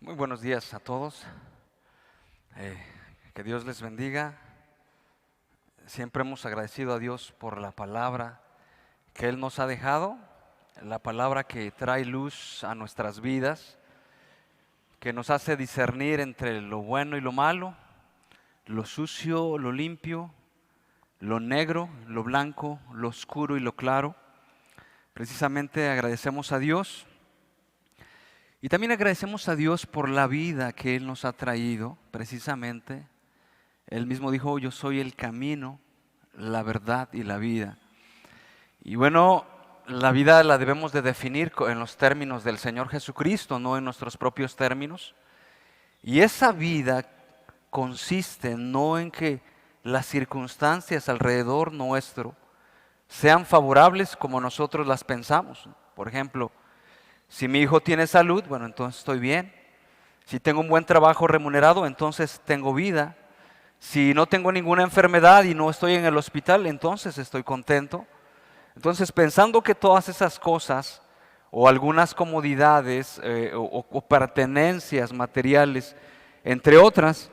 Muy buenos días a todos. Que Dios les bendiga. Siempre hemos agradecido a Dios por la palabra que Él nos ha dejado, la palabra que trae luz a nuestras vidas, que nos hace discernir entre lo bueno y lo malo, lo sucio, lo limpio, lo negro, lo blanco, lo oscuro y lo claro. Precisamente agradecemos a Dios. Y también agradecemos a Dios por la vida que Él nos ha traído, precisamente. Él mismo dijo, yo soy el camino, la verdad y la vida. Y bueno, la vida la debemos de definir en los términos del Señor Jesucristo, no en nuestros propios términos. Y esa vida consiste no en que las circunstancias alrededor nuestro sean favorables como nosotros las pensamos. Por ejemplo, si mi hijo tiene salud, bueno, entonces estoy bien. Si tengo un buen trabajo remunerado, entonces tengo vida. Si no tengo ninguna enfermedad y no estoy en el hospital, entonces estoy contento. Entonces, pensando que todas esas cosas o algunas comodidades o pertenencias materiales, entre otras,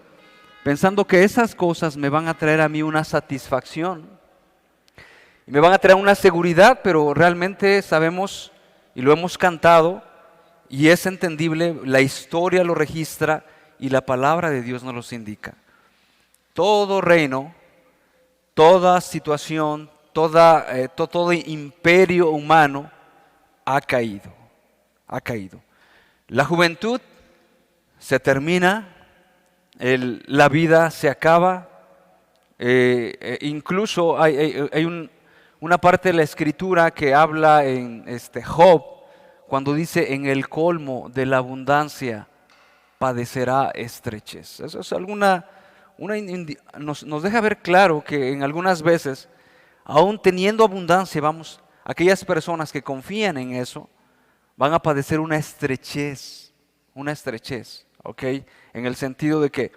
pensando que esas cosas me van a traer a mí una satisfacción y me van a traer una seguridad, pero realmente sabemos y lo hemos cantado y es entendible, la historia lo registra y la palabra de Dios nos los indica. Todo reino, toda situación, todo imperio humano ha caído. La juventud se termina, la vida se acaba, incluso hay una parte de la Escritura que habla en Job, cuando dice, en el colmo de la abundancia padecerá estrechez. Eso es nos deja ver claro que en algunas veces, aún teniendo abundancia, aquellas personas que confían en eso, van a padecer una estrechez, ¿ok? En el sentido de que,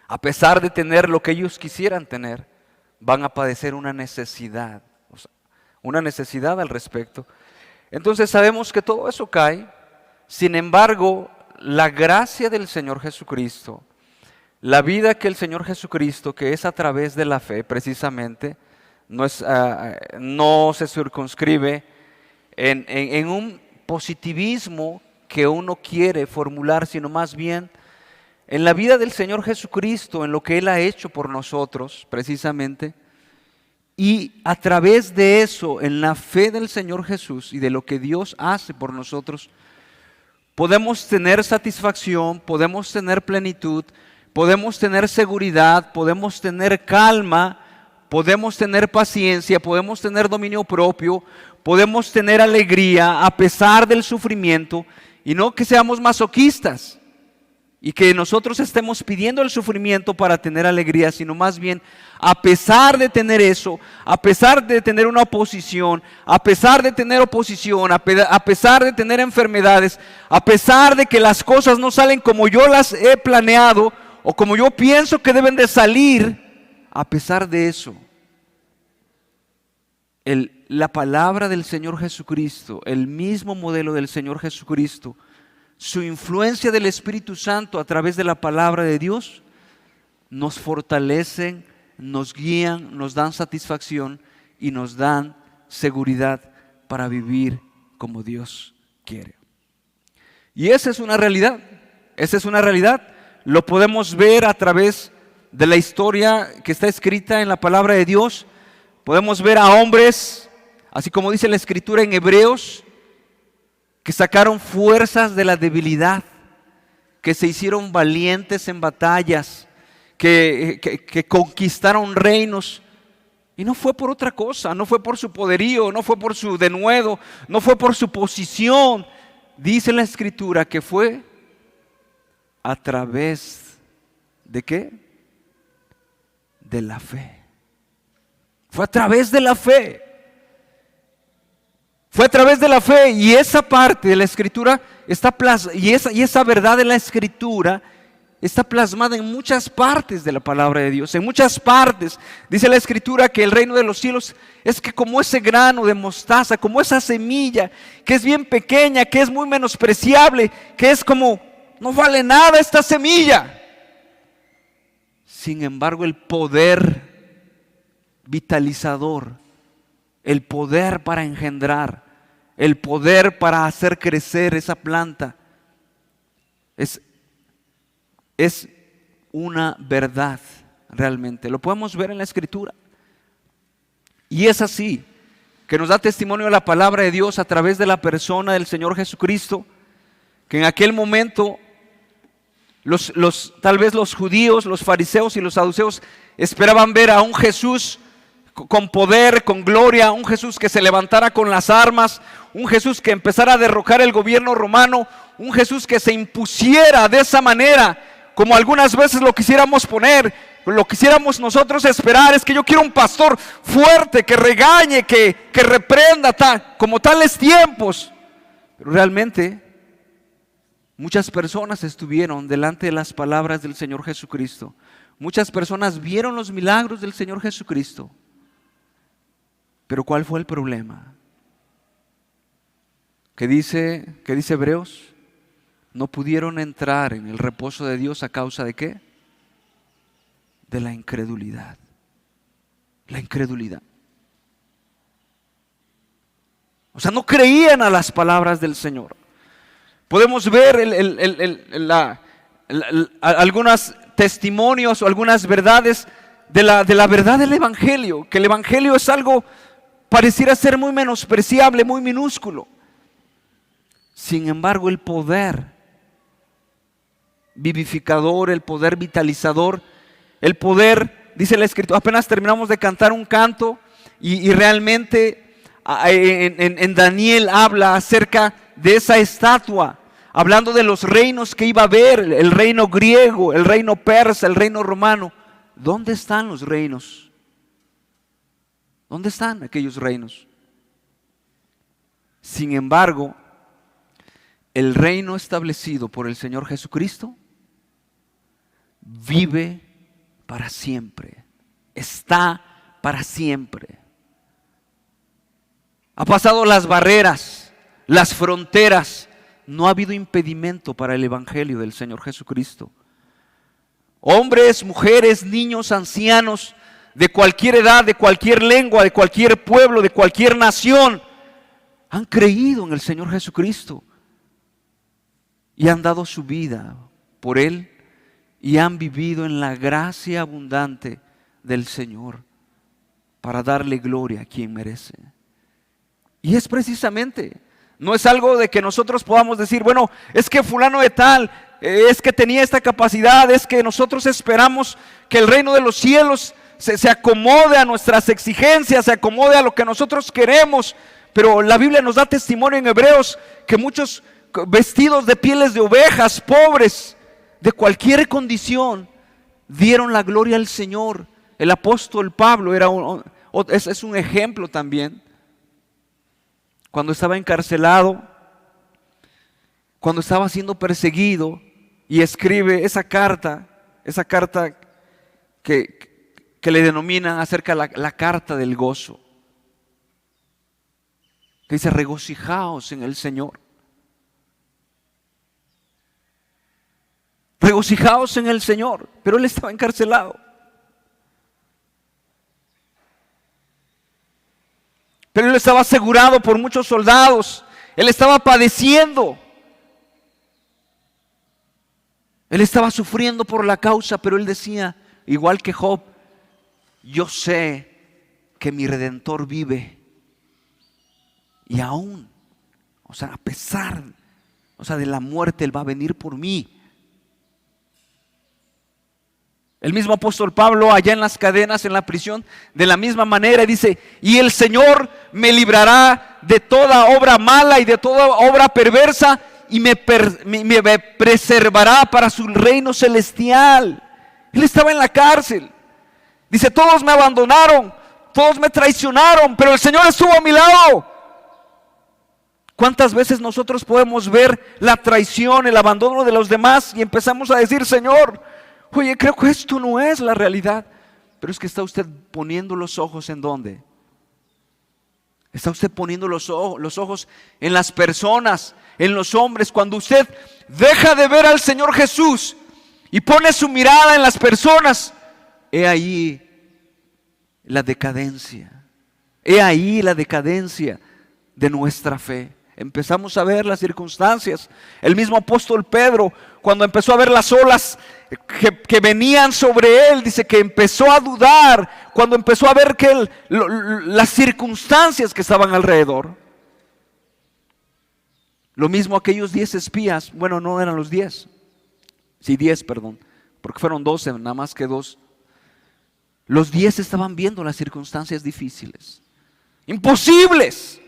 a pesar de tener lo que ellos quisieran tener, van a padecer una necesidad al respecto. Entonces sabemos que todo eso cae. Sin embargo, la gracia del Señor Jesucristo, la vida que el Señor Jesucristo, que es a través de la fe precisamente, no se circunscribe en un positivismo que uno quiere formular, sino más bien en la vida del Señor Jesucristo, en lo que Él ha hecho por nosotros precisamente. Y a través de eso, en la fe del Señor Jesús y de lo que Dios hace por nosotros, podemos tener satisfacción, podemos tener plenitud, podemos tener seguridad, podemos tener calma, podemos tener paciencia, podemos tener dominio propio, podemos tener alegría a pesar del sufrimiento, y no que seamos masoquistas y que nosotros estemos pidiendo el sufrimiento para tener alegría, sino más bien, a pesar de tener eso, a pesar de tener una oposición, a pesar de tener a pesar de tener enfermedades, a pesar de que las cosas no salen como yo las he planeado o como yo pienso que deben de salir, a pesar de eso, la palabra del Señor Jesucristo, el mismo modelo del Señor Jesucristo, su influencia del Espíritu Santo a través de la palabra de Dios, nos fortalecen, nos guían, nos dan satisfacción y nos dan seguridad para vivir como Dios quiere. Y esa es una realidad, lo podemos ver a través de la historia que está escrita en la palabra de Dios. Podemos ver a hombres, así como dice la Escritura en Hebreos, que sacaron fuerzas de la debilidad, que se hicieron valientes en batallas, que conquistaron reinos. Y no fue por otra cosa, no fue por su poderío, no fue por su denuedo, no fue por su posición. Dice la Escritura que fue a través ¿de qué? De la fe. Fue a través de la fe. Fue a través de la fe, y esa parte de la Escritura está y esa verdad de la Escritura está plasmada en muchas partes de la palabra de Dios, en muchas partes. Dice la Escritura que el reino de los cielos es que como ese grano de mostaza, como esa semilla que es bien pequeña, que es muy menospreciable, que es como no vale nada esta semilla. Sin embargo, el poder vitalizador, el poder para engendrar, el poder para hacer crecer esa planta, es una verdad realmente. Lo podemos ver en la Escritura. Y es así que nos da testimonio la palabra de Dios a través de la persona del Señor Jesucristo, que en aquel momento tal vez los judíos, los fariseos y los saduceos esperaban ver a un Jesús con poder, con gloria, un Jesús que se levantara con las armas, un Jesús que empezara a derrocar el gobierno romano, un Jesús que se impusiera de esa manera, como algunas veces lo quisiéramos poner, lo quisiéramos nosotros esperar. Es que yo quiero un pastor fuerte, que regañe, que reprenda, como tales tiempos. Pero realmente muchas personas estuvieron delante de las palabras del Señor Jesucristo. Muchas personas vieron los milagros del Señor Jesucristo. Pero ¿cuál fue el problema? ¿Qué dice Hebreos? No pudieron entrar en el reposo de Dios a causa de ¿qué? De la incredulidad. La incredulidad. O sea, no creían a las palabras del Señor. Podemos ver algunos testimonios o algunas verdades de la verdad del Evangelio, que el Evangelio es algo pareciera ser muy menospreciable, muy minúsculo. Sin embargo, el poder vivificador, el poder vitalizador, el poder, dice la Escritura, apenas terminamos de cantar un canto y realmente en Daniel habla acerca de esa estatua, hablando de los reinos que iba a haber, el reino griego, el reino persa, el reino romano. ¿Dónde están los reinos? ¿Dónde están aquellos reinos? Sin embargo, el reino establecido por el Señor Jesucristo vive para siempre, está para siempre. Ha pasado las barreras, las fronteras. No ha habido impedimento para el Evangelio del Señor Jesucristo. Hombres, mujeres, niños, ancianos, de cualquier edad, de cualquier lengua, de cualquier pueblo, de cualquier nación, han creído en el Señor Jesucristo y han dado su vida por Él y han vivido en la gracia abundante del Señor para darle gloria a quien merece. Y es precisamente, no es algo de que nosotros podamos decir, bueno, es que fulano de tal, es que tenía esta capacidad, es que nosotros esperamos que el reino de los cielos se acomode a nuestras exigencias, se acomode a lo que nosotros queremos. Pero la Biblia nos da testimonio en Hebreos que muchos vestidos de pieles de ovejas, pobres, de cualquier condición, dieron la gloria al Señor. El apóstol Pablo es un ejemplo también. Cuando estaba encarcelado, cuando estaba siendo perseguido, y escribe esa carta que le denominan acerca de la carta del gozo, que dice: regocijaos en el Señor. Regocijaos en el Señor. Pero él estaba encarcelado. Pero él estaba asegurado por muchos soldados. Él estaba padeciendo. Él estaba sufriendo por la causa, pero él decía, igual que Job: yo sé que mi Redentor vive. Y aún, a pesar, de la muerte, Él va a venir por mí. El mismo apóstol Pablo, allá en las cadenas, en la prisión, de la misma manera dice: y el Señor me librará de toda obra mala y de toda obra perversa, y me preservará para su reino celestial. Él estaba en la cárcel. Dice: todos me abandonaron, todos me traicionaron, pero el Señor estuvo a mi lado. ¿Cuántas veces nosotros podemos ver la traición, el abandono de los demás y empezamos a decir: Señor, oye, creo que esto no es la realidad? Pero es que está usted poniendo los ojos ¿en dónde? Está usted poniendo los ojos en las personas, en los hombres. Cuando usted deja de ver al Señor Jesús y pone su mirada en las personas, he ahí la decadencia. He ahí la decadencia de nuestra fe. Empezamos a ver las circunstancias. El mismo apóstol Pedro, cuando empezó a ver las olas que venían sobre él, dice que empezó a dudar cuando empezó a ver que las circunstancias que estaban alrededor. Lo mismo aquellos 10 espías, bueno, no eran los 10, sí 10, perdón, porque fueron 12, nada más que 2. Los 10 estaban viendo las circunstancias difíciles, imposibles.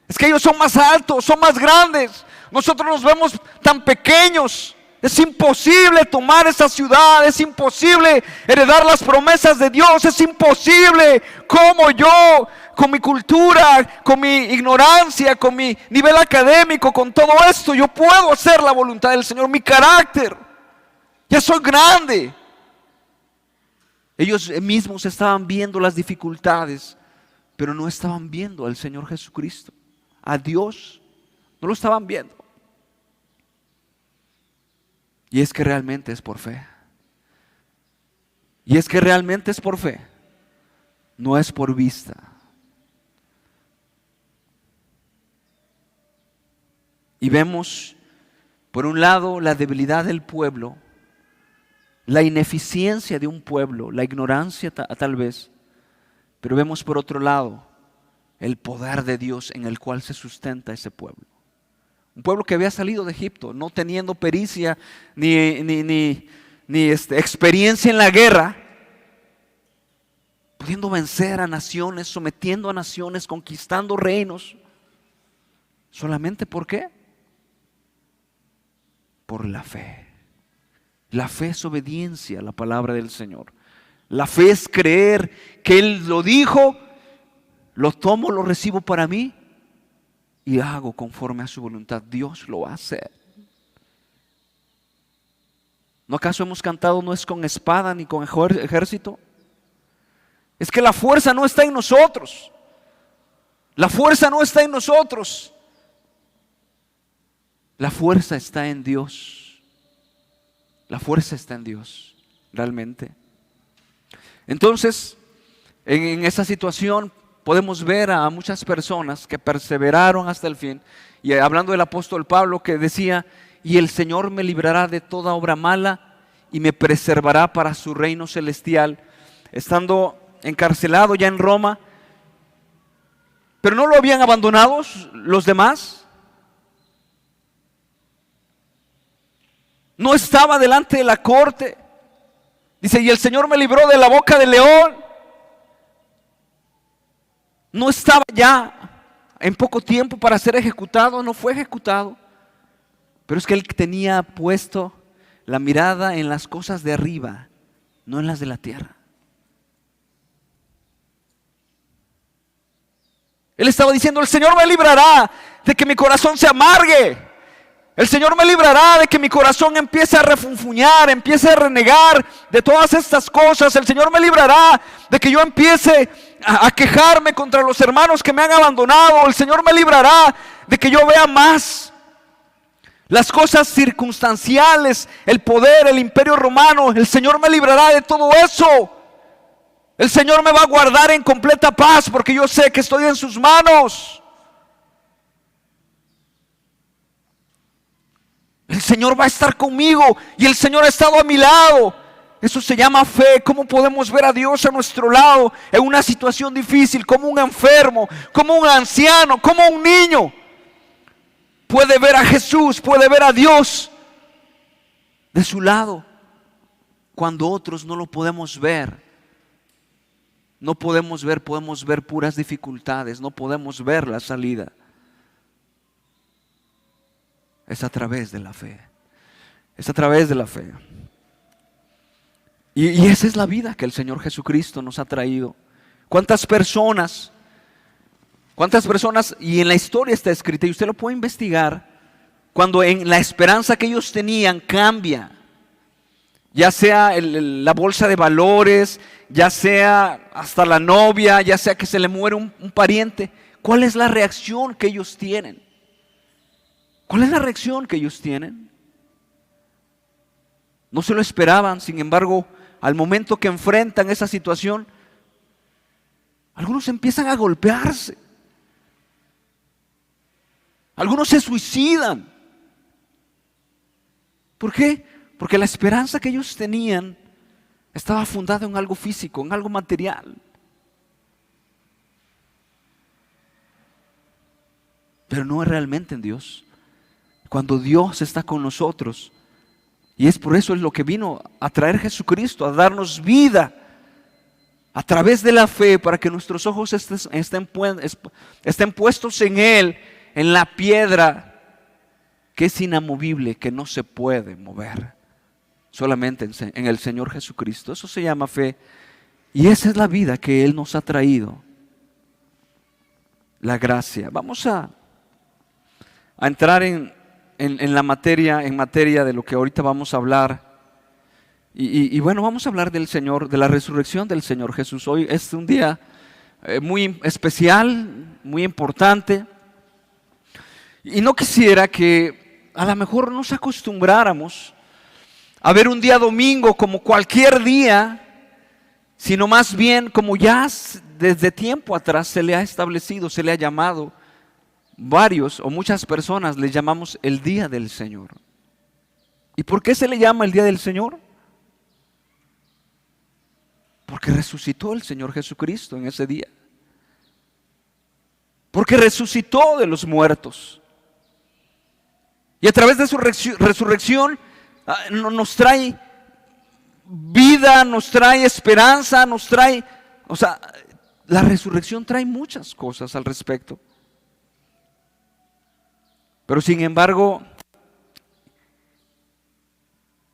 Es que ellos son más altos, son más grandes. Nosotros nos vemos tan pequeños. Es imposible tomar esa ciudad. Es imposible heredar las promesas de Dios. Es imposible. ¿Cómo yo, con mi cultura, con mi ignorancia, con mi nivel académico, con todo esto, yo puedo hacer la voluntad del Señor? Mi carácter, ya soy grande. Ellos mismos estaban viendo las dificultades, pero no estaban viendo al Señor Jesucristo. A Dios no lo estaban viendo. Y es que realmente es por fe. Y es que realmente es por fe, no es por vista. Y vemos, por un lado, la debilidad del pueblo, la ineficiencia de un pueblo, la ignorancia tal vez, pero vemos por otro lado el poder de Dios en el cual se sustenta ese pueblo. Un pueblo que había salido de Egipto, no teniendo pericia ni experiencia en la guerra, pudiendo vencer a naciones, sometiendo a naciones, conquistando reinos. ¿Solamente por qué? Por la fe. La fe es obediencia a la palabra del Señor. La fe es creer que Él lo dijo, lo tomo, lo recibo para mí y hago conforme a su voluntad. Dios lo va a hacer. ¿No acaso hemos cantado no es con espada ni con ejército? Es que la fuerza no está en nosotros. La fuerza no está en nosotros. La fuerza está en Dios. La fuerza está en Dios, realmente. Entonces, en esa situación podemos ver a muchas personas que perseveraron hasta el fin. Y hablando del apóstol Pablo, que decía: y el Señor me librará de toda obra mala y me preservará para su reino celestial. Estando encarcelado ya en Roma, pero no lo habían abandonado los demás. No estaba delante de la corte. Dice: y el Señor me libró de la boca del león. No estaba ya en poco tiempo para ser ejecutado. No fue ejecutado. Pero es que él tenía puesto la mirada en las cosas de arriba, no en las de la tierra. Él estaba diciendo: el Señor me librará de que mi corazón se amargue. El Señor me librará de que mi corazón empiece a refunfuñar, empiece a renegar de todas estas cosas. El Señor me librará de que yo empiece a quejarme contra los hermanos que me han abandonado. El Señor me librará de que yo vea más las cosas circunstanciales, el poder, el imperio romano. El Señor me librará de todo eso. El Señor me va a guardar en completa paz porque yo sé que estoy en sus manos. El Señor va a estar conmigo y el Señor ha estado a mi lado. Eso se llama fe. ¿Cómo podemos ver a Dios a nuestro lado en una situación difícil? Como un enfermo, como un anciano, como un niño puede ver a Jesús, puede ver a Dios de su lado, cuando otros no lo podemos ver. No podemos ver puras dificultades, no podemos ver la salida. Es a través de la fe. Es a través de la fe. Y esa es la vida que el Señor Jesucristo nos ha traído. ¿Cuántas personas? Y en la historia está escrita, y usted lo puede investigar, cuando en la esperanza que ellos tenían cambia. Ya sea la bolsa de valores, ya sea hasta la novia, ya sea que se le muere un pariente. ¿cuál es la reacción que ellos tienen? ¿Cuál es la reacción que ellos tienen? No se lo esperaban, sin embargo, al momento que enfrentan esa situación, algunos empiezan a golpearse. Algunos se suicidan. ¿Por qué? Porque la esperanza que ellos tenían estaba fundada en algo físico, en algo material. Pero no es realmente en Dios. Cuando Dios está con nosotros, y es por eso es lo que vino a traer Jesucristo, a darnos vida a través de la fe, para que nuestros ojos estén puestos en Él, en la piedra que es inamovible, que no se puede mover, solamente en el Señor Jesucristo. Eso se llama fe, y esa es la vida que Él nos ha traído, la gracia. Vamos a entrar en la materia de lo que ahorita vamos a hablar. Y bueno, vamos a hablar del Señor, de la resurrección del Señor Jesús. Hoy es un día muy especial, muy importante. Y no quisiera que a lo mejor nos acostumbráramos a ver un día domingo como cualquier día, sino más bien como ya desde tiempo atrás se le ha establecido, se le ha llamado. Varios o muchas personas le llamamos el día del Señor. ¿Y por qué se le llama el día del Señor? Porque resucitó el Señor Jesucristo en ese día. Porque resucitó de los muertos. Y a través de su resurrección nos trae vida, nos trae esperanza, nos trae, la resurrección trae muchas cosas al respecto. Pero sin embargo,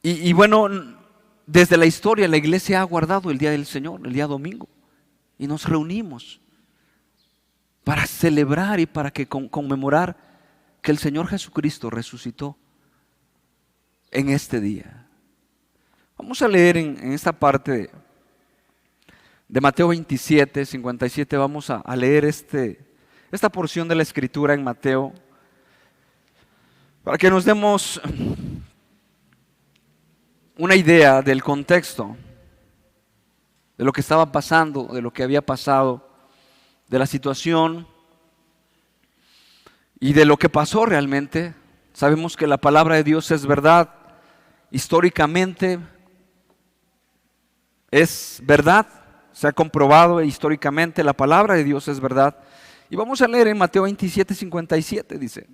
y bueno, desde la historia la iglesia ha guardado el día del Señor, el día domingo, y nos reunimos para celebrar y para conmemorar que el Señor Jesucristo resucitó en este día. Vamos a leer en esta parte de Mateo 27, 57, vamos a leer esta porción de la Escritura en Mateo, para que nos demos una idea del contexto, de lo que estaba pasando, de lo que había pasado, de la situación y de lo que pasó realmente. Sabemos que la palabra de Dios es verdad, históricamente es verdad, se ha comprobado históricamente, la palabra de Dios es verdad. Y vamos a leer en Mateo 27, 57, dice: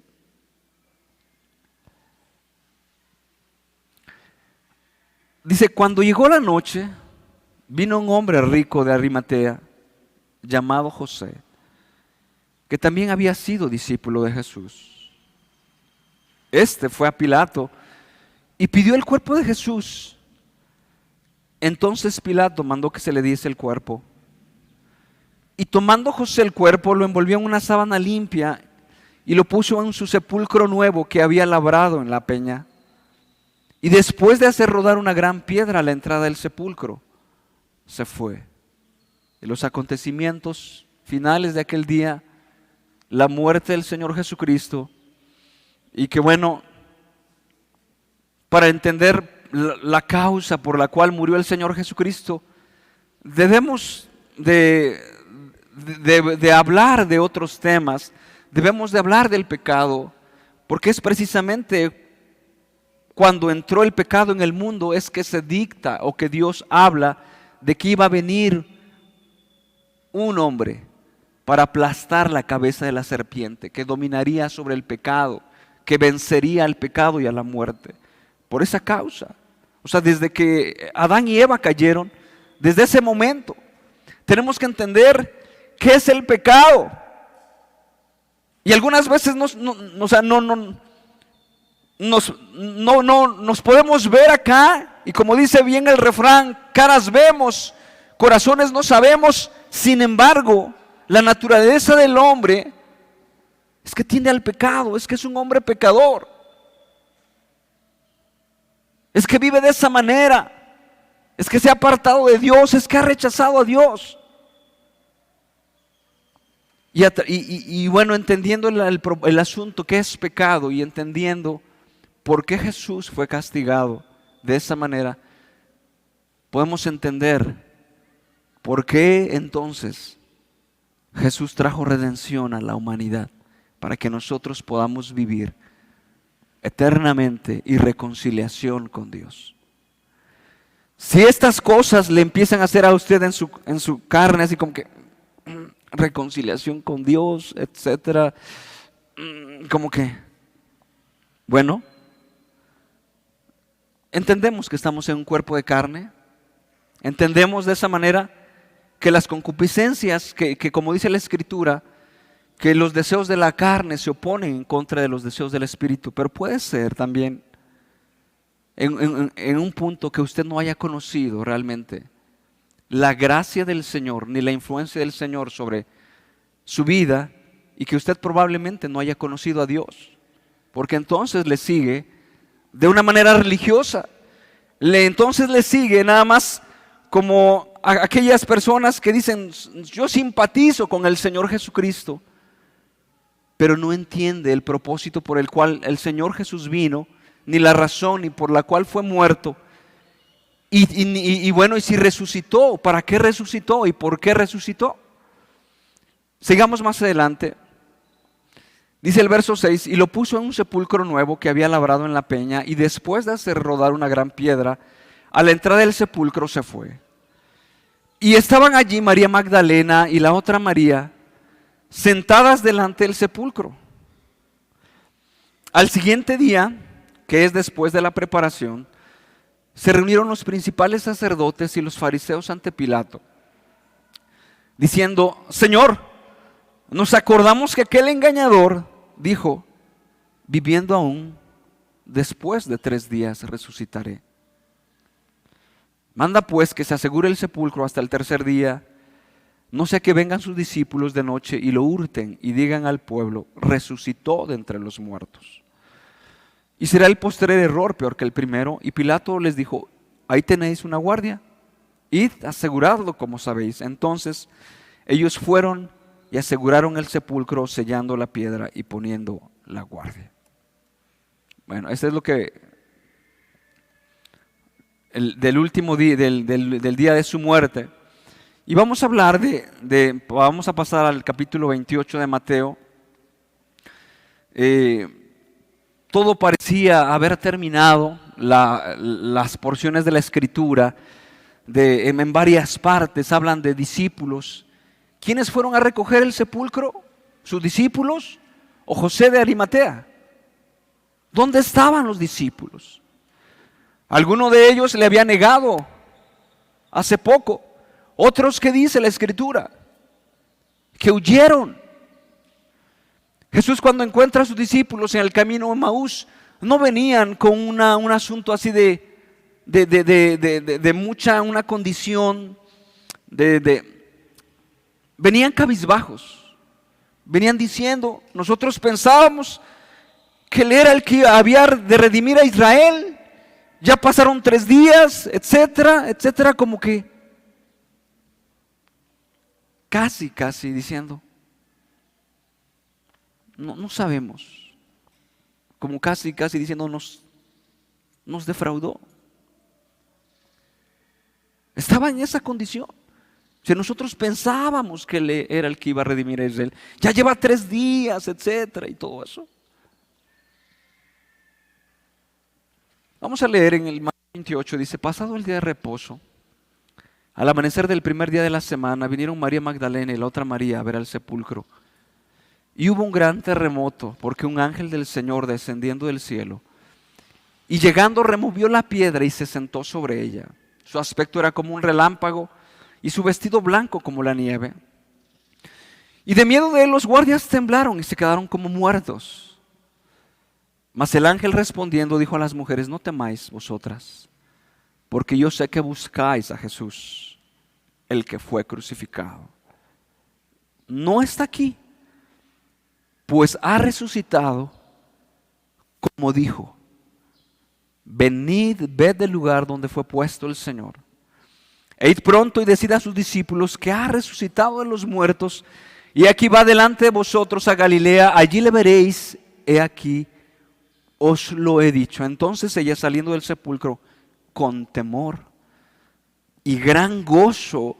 cuando llegó la noche, vino un hombre rico de Arimatea, llamado José, que también había sido discípulo de Jesús. Este fue a Pilato y pidió el cuerpo de Jesús. Entonces Pilato mandó que se le diese el cuerpo. Y tomando José el cuerpo, lo envolvió en una sábana limpia y lo puso en su sepulcro nuevo que había labrado en la peña. Y después de hacer rodar una gran piedra a la entrada del sepulcro, se fue. Y los acontecimientos finales de aquel día, la muerte del Señor Jesucristo, y que bueno, para entender la causa por la cual murió el Señor Jesucristo, debemos de hablar de otros temas, debemos de hablar del pecado, porque es precisamente cuando entró el pecado en el mundo es que se dicta o que Dios habla de que iba a venir un hombre para aplastar la cabeza de la serpiente, que dominaría sobre el pecado, que vencería al pecado y a la muerte. Por esa causa, desde que Adán y Eva cayeron, desde ese momento, tenemos que entender qué es el pecado. Y algunas veces nos podemos ver acá, y como dice bien el refrán, caras vemos, corazones no sabemos. Sin embargo, la naturaleza del hombre es que tiende al pecado, es que es un hombre pecador, es que vive de esa manera, es que se ha apartado de Dios, es que ha rechazado a Dios. Y bueno, entendiendo el asunto que es pecado y entendiendo por qué Jesús fue castigado de esa manera, podemos entender por qué entonces Jesús trajo redención a la humanidad, para que nosotros podamos vivir eternamente y reconciliación con Dios. Si estas cosas le empiezan a hacer a usted en su carne, así como que reconciliación con Dios, etcétera, como que, bueno, entendemos que estamos en un cuerpo de carne, entendemos de esa manera que las concupiscencias, que como dice la Escritura, que los deseos de la carne se oponen en contra de los deseos del Espíritu, pero puede ser también en un punto que usted no haya conocido realmente la gracia del Señor, ni la influencia del Señor sobre su vida, y que usted probablemente no haya conocido a Dios, porque entonces le sigue de una manera religiosa, entonces le sigue nada más como aquellas personas que dicen: yo simpatizo con el Señor Jesucristo, pero no entiende el propósito por el cual el Señor Jesús vino, ni la razón ni por la cual fue muerto. Y bueno, y si resucitó, ¿para qué resucitó y por qué resucitó? Sigamos más adelante. Dice el verso 6: y lo puso en un sepulcro nuevo que había labrado en la peña, y después de hacer rodar una gran piedra, a la entrada del sepulcro se fue. Y estaban allí María Magdalena y la otra María, sentadas delante del sepulcro. Al siguiente día, que es después de la preparación, se reunieron los principales sacerdotes y los fariseos ante Pilato, diciendo: Señor, nos acordamos que aquel engañador dijo: viviendo aún, después de 3 días resucitaré. Manda pues que se asegure el sepulcro hasta el 3er día, no sea que vengan sus discípulos de noche y lo hurten y digan al pueblo: resucitó de entre los muertos. Y será el postrer error peor que el primero. Y Pilato les dijo: ahí tenéis una guardia, id, aseguradlo como sabéis. Entonces ellos fueron y aseguraron el sepulcro, sellando la piedra y poniendo la guardia. Bueno, este es lo que del último día, del día de su muerte. Y vamos a hablar vamos a pasar al capítulo 28 de Mateo. Todo parecía haber terminado, las porciones de la Escritura en varias partes hablan de discípulos. ¿Quiénes fueron a recoger el sepulcro? ¿Sus discípulos o José de Arimatea? ¿Dónde estaban los discípulos? Alguno de ellos le había negado hace poco. Otros, ¿qué dice la Escritura? Que huyeron. Jesús, cuando encuentra a sus discípulos en el camino a Emaús, no venían con un asunto así de mucha, una condición venían cabizbajos, venían diciendo: nosotros pensábamos que Él era el que había de redimir a Israel, ya pasaron 3 días, etcétera, etcétera, como que casi diciendo: no sabemos, como casi diciendo: nos defraudó. Estaba en esa condición. Si nosotros pensábamos que Él era el que iba a redimir a Israel, ya lleva 3 días, etcétera, y todo eso. Vamos a leer en el Mateo 28, dice: pasado el día de reposo, al amanecer del primer día de la semana, vinieron María Magdalena y la otra María a ver al sepulcro. Y hubo un gran terremoto, porque un ángel del Señor, descendiendo del cielo, y llegando, removió la piedra y se sentó sobre ella. Su aspecto era como un relámpago y su vestido blanco como la nieve. Y de miedo de él los guardias temblaron y se quedaron como muertos. Mas el ángel respondiendo dijo a las mujeres: no temáis vosotras, porque yo sé que buscáis a Jesús, el que fue crucificado. No está aquí, pues ha resucitado, como dijo. Venid, ved el lugar donde fue puesto el Señor. E id pronto y decid a sus discípulos que ha resucitado de los muertos, y aquí va delante de vosotros a Galilea, allí le veréis, he aquí, os lo he dicho. Entonces ella, saliendo del sepulcro con temor y gran gozo,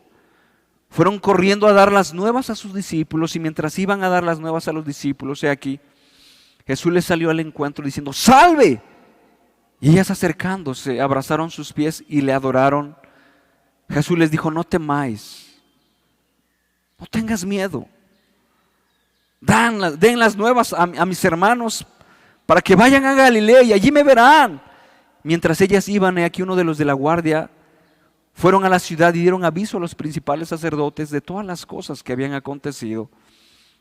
fueron corriendo a dar las nuevas a sus discípulos, y mientras iban a dar las nuevas a los discípulos, he aquí, Jesús les salió al encuentro diciendo: ¡salve! Y ellas, acercándose, abrazaron sus pies y le adoraron. Jesús les dijo: no temáis, no tengas miedo. Den las nuevas a mis hermanos para que vayan a Galilea y allí me verán. Mientras ellas iban, he aquí uno de los de la guardia fueron a la ciudad y dieron aviso a los principales sacerdotes de todas las cosas que habían acontecido.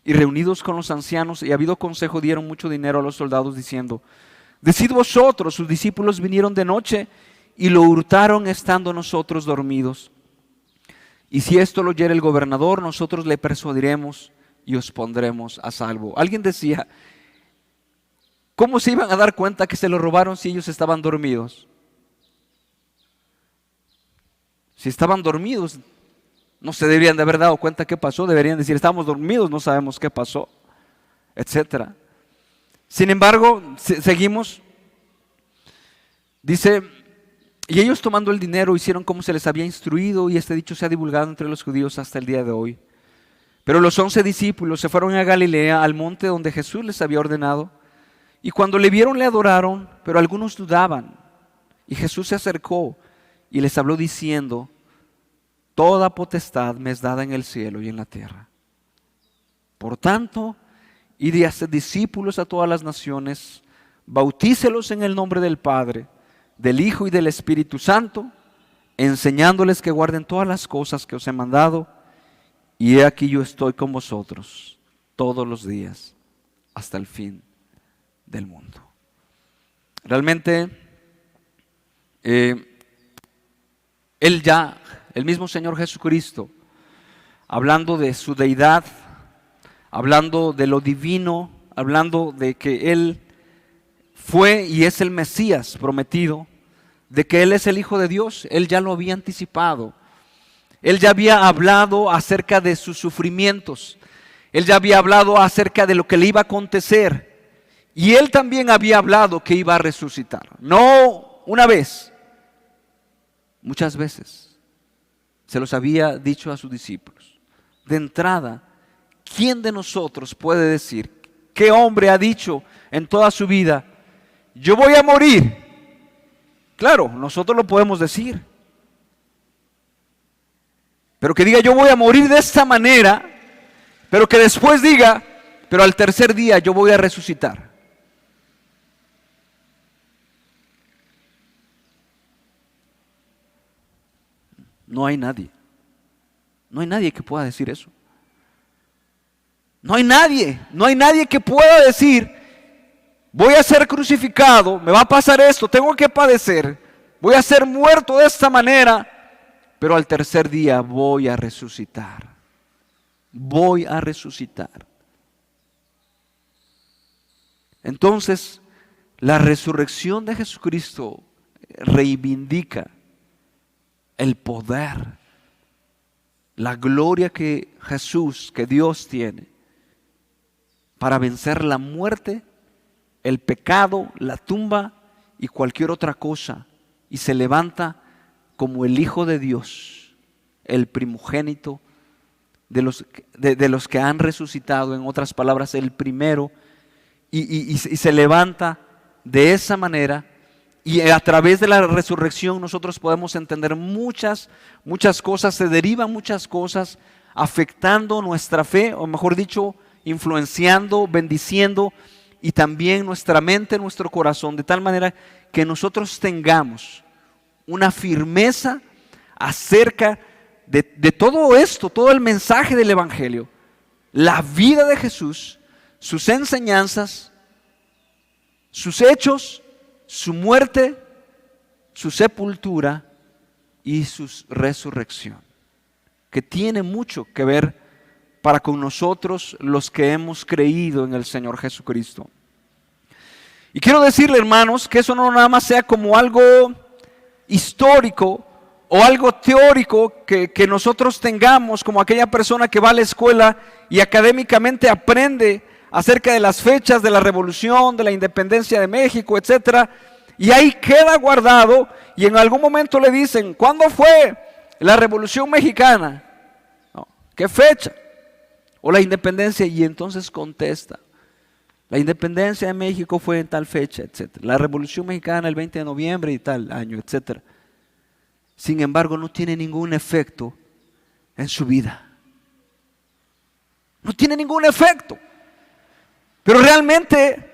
Y reunidos con los ancianos y habido consejo, dieron mucho dinero a los soldados, diciendo: decid vosotros, sus discípulos vinieron de noche y lo hurtaron estando nosotros dormidos. Y si esto lo oyere el gobernador, nosotros le persuadiremos y os pondremos a salvo. Alguien decía: ¿cómo se iban a dar cuenta que se lo robaron si ellos estaban dormidos? Si estaban dormidos, no se deberían de haber dado cuenta qué pasó. Deberían decir: estamos dormidos, no sabemos qué pasó, etcétera. Sin embargo, seguimos. Dice: y ellos, tomando el dinero, hicieron como se les había instruido, y este dicho se ha divulgado entre los judíos hasta el día de hoy. Pero los 11 discípulos se fueron a Galilea, al monte donde Jesús les había ordenado, y cuando le vieron le adoraron, pero algunos dudaban. Y Jesús se acercó y les habló diciendo: toda potestad me es dada en el cielo y en la tierra. Por tanto, id y haced discípulos a todas las naciones, bautícelos en el nombre del Padre, del Hijo y del Espíritu Santo, enseñándoles que guarden todas las cosas que os he mandado, y he aquí yo estoy con vosotros todos los días hasta el fin del mundo. Realmente, el mismo Señor Jesucristo, hablando de su deidad, hablando de lo divino, hablando de que Él fue y es el Mesías prometido, de que Él es el Hijo de Dios, Él ya lo había anticipado. Él ya había hablado acerca de sus sufrimientos, Él ya había hablado acerca de lo que le iba a acontecer, y Él también había hablado que iba a resucitar. No una vez, muchas veces se los había dicho a sus discípulos. De entrada, ¿quién de nosotros puede decir, qué hombre ha dicho en toda su vida: yo voy a morir? Claro, nosotros lo podemos decir, pero que diga: yo voy a morir de esta manera, pero que después diga: pero al tercer día yo voy a resucitar. No hay nadie. No hay nadie que pueda decir eso. No hay nadie que pueda decir: voy a ser crucificado, me va a pasar esto, tengo que padecer, voy a ser muerto de esta manera, pero al tercer día voy a resucitar. Voy a resucitar. Entonces, la resurrección de Jesucristo reivindica el poder, la gloria que Jesús, que Dios tiene para vencer la muerte, el pecado, la tumba y cualquier otra cosa, y se levanta como el Hijo de Dios, el primogénito de los que han resucitado, en otras palabras, el primero, y se levanta de esa manera. Y a través de la resurrección nosotros podemos entender muchas cosas, se derivan muchas cosas afectando nuestra fe, o mejor dicho, influenciando, bendiciendo, y también nuestra mente, nuestro corazón, de tal manera que nosotros tengamos una firmeza acerca de todo esto, todo el mensaje del Evangelio, la vida de Jesús, sus enseñanzas, sus hechos, su muerte, su sepultura y su resurrección, que tiene mucho que ver para con nosotros los que hemos creído en el Señor Jesucristo. Y quiero decirle, hermanos, que eso no nada más sea como algo histórico o algo teórico que nosotros tengamos, como aquella persona que va a la escuela y académicamente aprende acerca de las fechas de la revolución, de la independencia de México, etcétera, y ahí queda guardado, y en algún momento le dicen, ¿cuándo fue la revolución mexicana? No, ¿qué fecha? O la independencia, y entonces contesta, la independencia de México fue en tal fecha, etcétera. La revolución mexicana el 20 de noviembre y tal año, etcétera. Sin embargo, no tiene ningún efecto en su vida. No tiene ningún efecto. Pero realmente,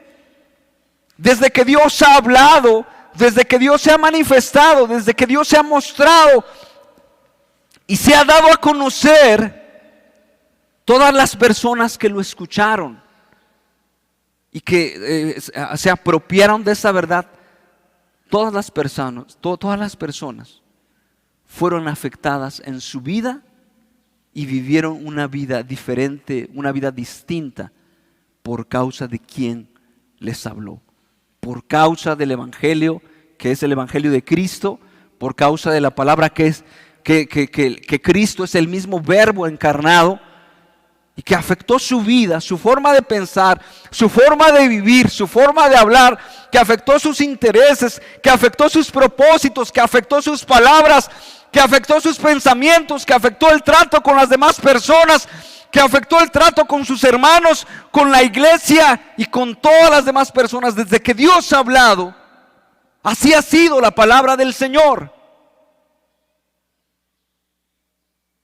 desde que Dios ha hablado, desde que Dios se ha manifestado, desde que Dios se ha mostrado y se ha dado a conocer, todas las personas que lo escucharon y que se apropiaron de esa verdad, todas las personas fueron afectadas en su vida y vivieron una vida diferente, una vida distinta por causa de quien les habló, por causa del Evangelio, que es el Evangelio de Cristo, por causa de la palabra que es que Cristo es el mismo Verbo encarnado y que afectó su vida, su forma de pensar, su forma de vivir, su forma de hablar, que afectó sus intereses, que afectó sus propósitos, que afectó sus palabras, que afectó sus pensamientos, que afectó el trato con las demás personas, que afectó el trato con sus hermanos, con la iglesia y con todas las demás personas. Desde que Dios ha hablado, así ha sido la palabra del Señor.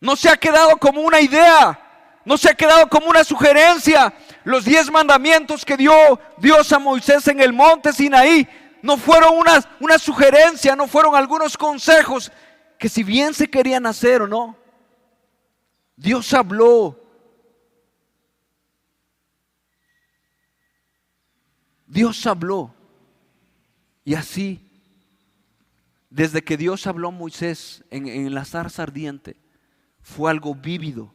No se ha quedado como una idea, no se ha quedado como una sugerencia. Los 10 mandamientos que dio Dios a Moisés en el monte Sinaí no fueron una sugerencia, no fueron algunos consejos que si bien se querían hacer o no, Dios habló. Dios habló. Y así, desde que Dios habló a Moisés en la zarza ardiente, fue algo vívido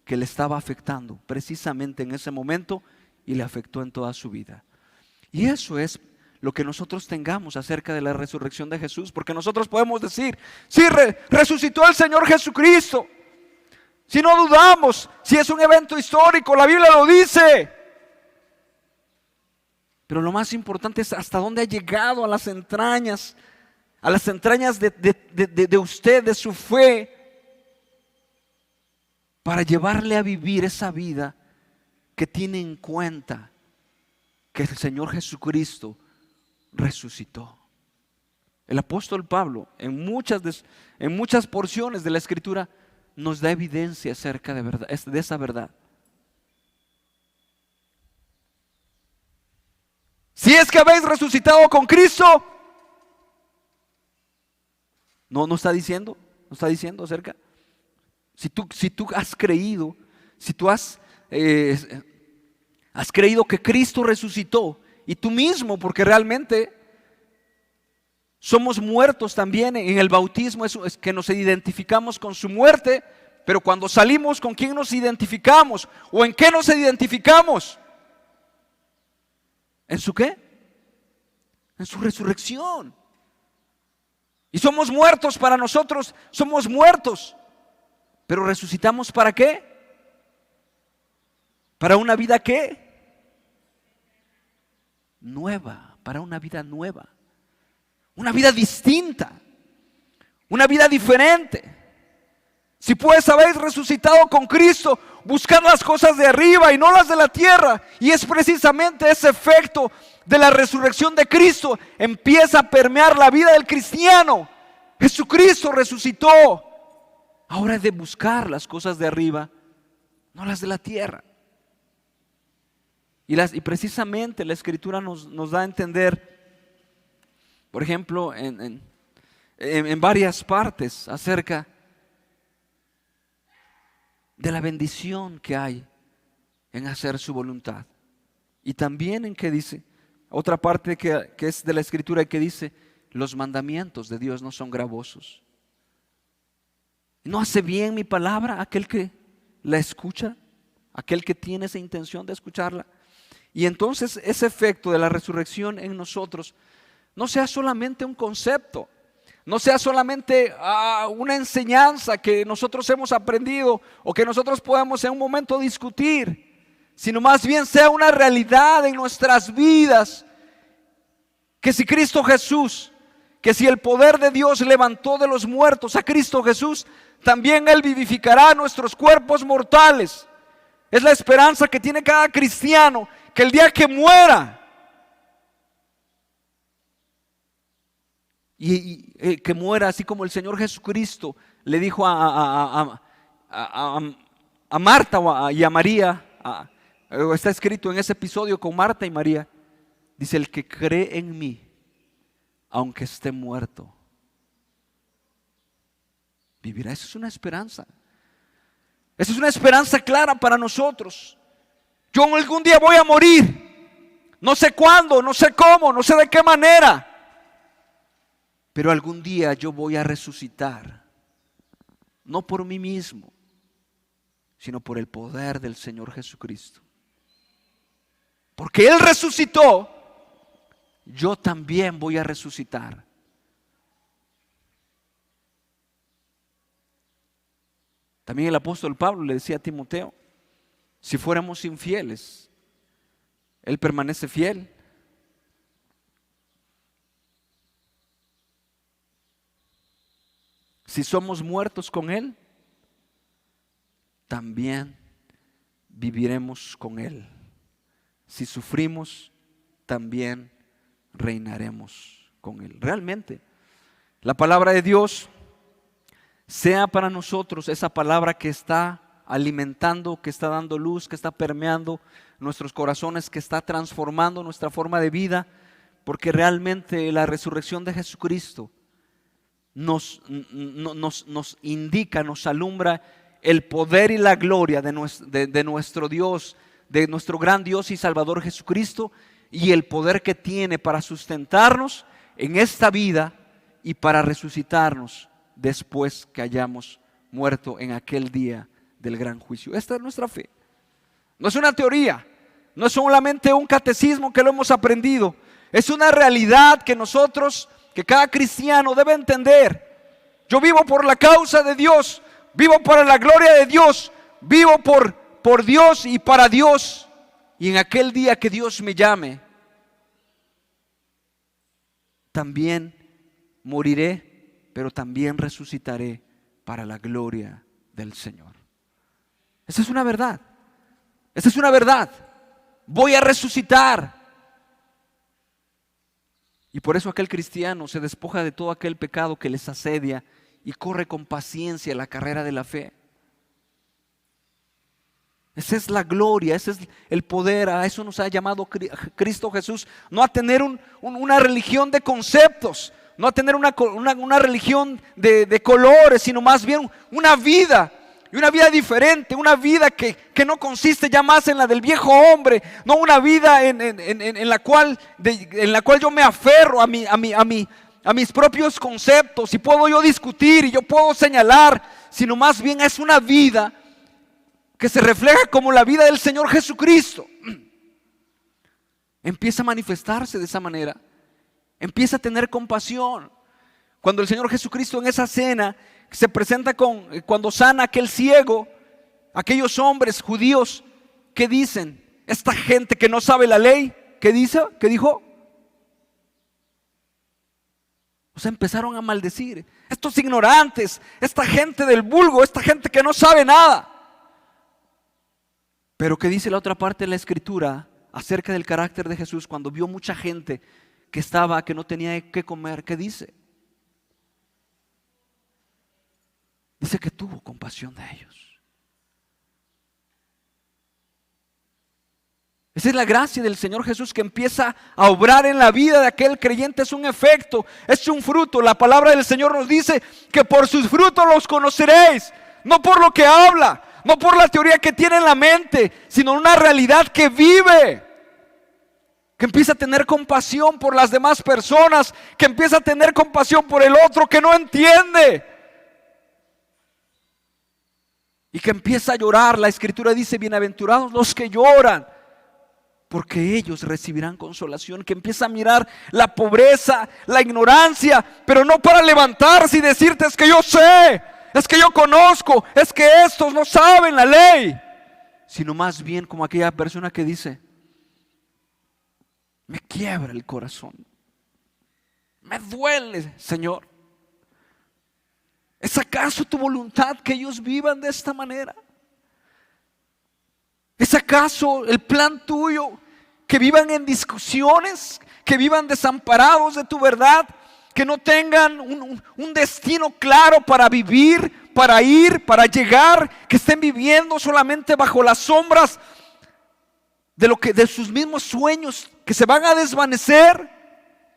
que le estaba afectando precisamente en ese momento y le afectó en toda su vida. Y eso es lo que nosotros tengamos acerca de la resurrección de Jesús, porque nosotros podemos decir, sí, resucitó el Señor Jesucristo. Si no dudamos, si es un evento histórico, la Biblia lo dice. Pero lo más importante es hasta dónde ha llegado a las entrañas de usted, de su fe, para llevarle a vivir esa vida que tiene en cuenta que el Señor Jesucristo resucitó. El apóstol Pablo en muchas porciones de la Escritura nos da evidencia acerca de esa verdad. Si es que habéis resucitado con Cristo, no está diciendo acerca. Si tú has creído, si tú has creído que Cristo resucitó, y tú mismo, porque realmente somos muertos también en el bautismo, es que nos identificamos con su muerte, pero cuando salimos, ¿con quién nos identificamos? ¿O en qué nos identificamos? ¿En su qué? En su resurrección. Y somos muertos para nosotros, somos muertos. Pero resucitamos ¿para qué? ¿Para una vida qué? Nueva, para una vida nueva. Una vida distinta. Una vida diferente. Si pues habéis resucitado con Cristo, buscad las cosas de arriba y no las de la tierra. Y es precisamente ese efecto de la resurrección de Cristo empieza a permear la vida del cristiano. Jesucristo resucitó. Ahora es de buscar las cosas de arriba, no las de la tierra. Y precisamente la Escritura nos da a entender, por ejemplo, en varias partes acerca de la bendición que hay en hacer su voluntad. Y también en que dice, otra parte que es de la Escritura que dice, los mandamientos de Dios no son gravosos. ¿No hace bien mi palabra aquel que la escucha? Aquel que tiene esa intención de escucharla. Y entonces ese efecto de la resurrección en nosotros no sea solamente un concepto. no sea solamente una enseñanza que nosotros hemos aprendido o que nosotros podemos en un momento discutir, sino más bien sea una realidad en nuestras vidas, que si Cristo Jesús, que si el poder de Dios levantó de los muertos a Cristo Jesús, también Él vivificará nuestros cuerpos mortales. Es la esperanza que tiene cada cristiano, que el día que muera, y que muera así como el Señor Jesucristo le dijo a Marta y a María, está escrito en ese episodio con Marta y María, dice: el que cree en mí, aunque esté muerto, vivirá. Esa es una esperanza. Esa es una esperanza clara para nosotros. Yo algún día voy a morir, no sé cuándo, no sé cómo, no sé de qué manera, pero algún día yo voy a resucitar, no por mí mismo, sino por el poder del Señor Jesucristo. Porque Él resucitó, yo también voy a resucitar. También el apóstol Pablo le decía a Timoteo: si fuéramos infieles, Él permanece fiel. Si somos muertos con Él, también viviremos con Él. Si sufrimos, también reinaremos con Él. Realmente, la palabra de Dios sea para nosotros esa palabra que está alimentando, que está dando luz, que está permeando nuestros corazones, que está transformando nuestra forma de vida, porque realmente la resurrección de Jesucristo nos indica, nos alumbra el poder y la gloria de nuestro Dios, de nuestro gran Dios y Salvador Jesucristo, y el poder que tiene para sustentarnos en esta vida y para resucitarnos después que hayamos muerto en aquel día del gran juicio. Esta es nuestra fe. No es una teoría, no es solamente un catecismo que lo hemos aprendido, es una realidad que nosotros, que cada cristiano debe entender. Yo vivo por la causa de Dios, vivo para la gloria de Dios, vivo por Dios y para Dios. Y en aquel día que Dios me llame, también moriré, pero también resucitaré para la gloria del Señor. Esa es una verdad. Esa es una verdad. Voy a resucitar. Y por eso aquel cristiano se despoja de todo aquel pecado que les asedia y corre con paciencia la carrera de la fe. Esa es la gloria, ese es el poder. A eso nos ha llamado Cristo Jesús. No a tener una religión de conceptos, no a tener una religión de colores, sino más bien una vida. Y una vida diferente, una vida que no consiste ya más en la del viejo hombre, no una vida en la cual yo me aferro a mis propios conceptos y puedo yo discutir y yo puedo señalar, sino más bien es una vida que se refleja como la vida del Señor Jesucristo. Empieza a manifestarse de esa manera, empieza a tener compasión. Cuando el Señor Jesucristo en esa cena se presenta cuando sana a aquel ciego, aquellos hombres judíos que dicen: esta gente que no sabe la ley, ¿qué dice? ¿Qué dijo? O sea, empezaron a maldecir: estos ignorantes, esta gente del vulgo, esta gente que no sabe nada. Pero ¿qué dice la otra parte de la Escritura acerca del carácter de Jesús cuando vio mucha gente que no tenía qué comer? ¿Qué dice? Dice que tuvo compasión de ellos. Esa es la gracia del Señor Jesús que empieza a obrar en la vida de aquel creyente. Es un efecto, es un fruto. La palabra del Señor nos dice que por sus frutos los conoceréis. No por lo que habla, no por la teoría que tiene en la mente, sino una realidad que vive. Que empieza a tener compasión por las demás personas, que empieza a tener compasión por el otro que no entiende. Y que empieza a llorar. La Escritura dice: bienaventurados los que lloran, porque ellos recibirán consolación. Que empieza a mirar la pobreza, la ignorancia, pero no para levantarse y decirte: es que yo sé, es que yo conozco, es que estos no saben la ley, sino más bien como aquella persona que dice: me quiebra el corazón, me duele, Señor. ¿Es acaso tu voluntad que ellos vivan de esta manera? ¿Es acaso el plan tuyo que vivan en discusiones, que vivan desamparados de tu verdad, que no tengan un destino claro para vivir, para ir, para llegar, que estén viviendo solamente bajo las sombras de sus mismos sueños que se van a desvanecer?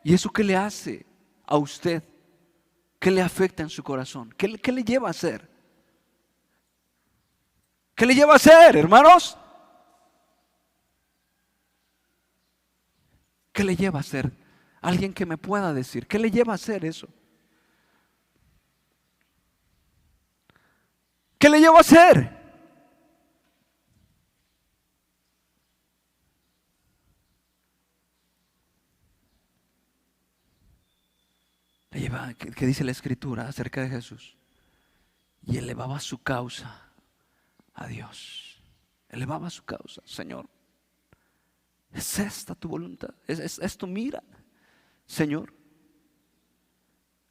¿Y eso qué le hace a usted? ¿Qué le afecta en su corazón? ¿Qué le lleva a hacer? ¿Qué le lleva a hacer, hermanos? ¿Qué le lleva a hacer? Alguien que me pueda decir, ¿qué le lleva a hacer eso? ¿Qué le lleva a hacer? Le lleva, ¿qué dice la Escritura acerca de Jesús? Y elevaba su causa a Dios. Elevaba su causa: Señor, ¿es esta tu voluntad? ¿Es esto? Mira, Señor.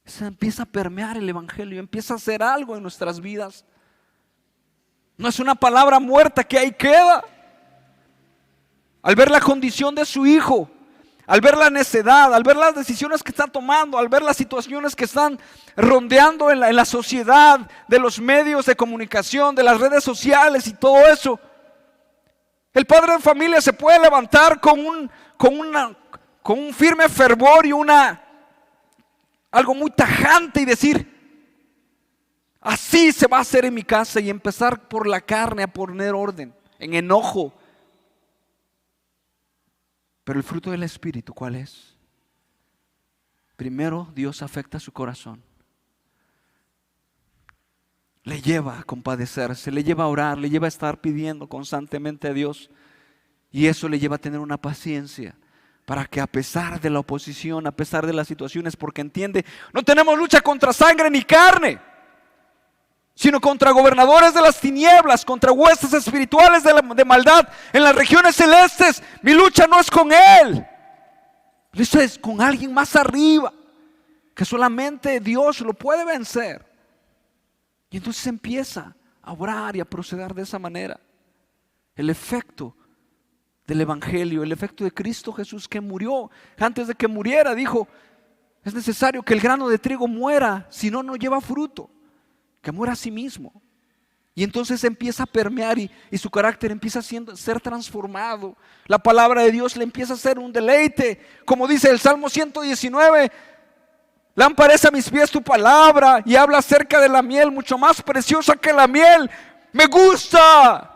Se empieza a permear el evangelio, empieza a hacer algo en nuestras vidas. No es una palabra muerta que ahí queda. Al ver la condición de su hijo, al ver la necedad, al ver las decisiones que está tomando, al ver las situaciones que están rondeando en la sociedad, de los medios de comunicación, de las redes sociales y todo eso, el padre de familia se puede levantar con un firme fervor y algo muy tajante y decir: así se va a hacer en mi casa, y empezar por la carne a poner orden, en enojo. Pero el fruto del Espíritu, ¿cuál es? Primero, Dios afecta su corazón. Le lleva a compadecerse, le lleva a orar, le lleva a estar pidiendo constantemente a Dios. Y eso le lleva a tener una paciencia para que, a pesar de la oposición, a pesar de las situaciones, porque entiende, no tenemos lucha contra sangre ni carne, sino contra gobernadores de las tinieblas, contra huestes espirituales de maldad en las regiones celestes. Mi lucha no es con él, eso es con alguien más arriba, que solamente Dios lo puede vencer. Y entonces empieza a orar y a proceder de esa manera. El efecto del evangelio, el efecto de Cristo Jesús, que murió. Antes de que muriera dijo: es necesario que el grano de trigo muera, si no, no lleva fruto. Que muera a sí mismo. Y entonces empieza a permear y su carácter empieza a ser transformado. La palabra de Dios le empieza a ser un deleite. Como dice el Salmo 119: lámpara es a mis pies tu palabra, y habla acerca de la miel, mucho más preciosa que la miel. Me gusta,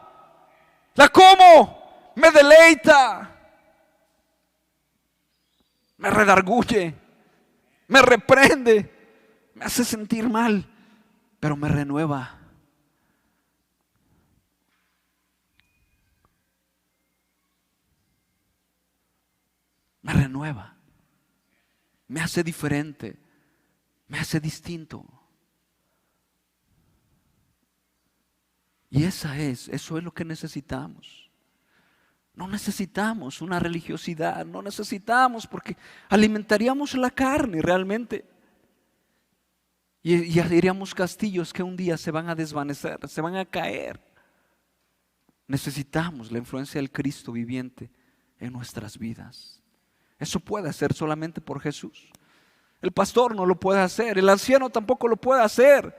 la como, me deleita, me redarguye, me reprende, me hace sentir mal, pero me renueva. Me renueva, me hace diferente, me hace distinto. Y eso es lo que necesitamos. No necesitamos una religiosidad, no necesitamos, porque alimentaríamos la carne realmente. Y haríamos castillos que un día se van a desvanecer, se van a caer. Necesitamos la influencia del Cristo viviente en nuestras vidas. Eso puede hacer solamente por Jesús. El pastor no lo puede hacer, el anciano tampoco lo puede hacer.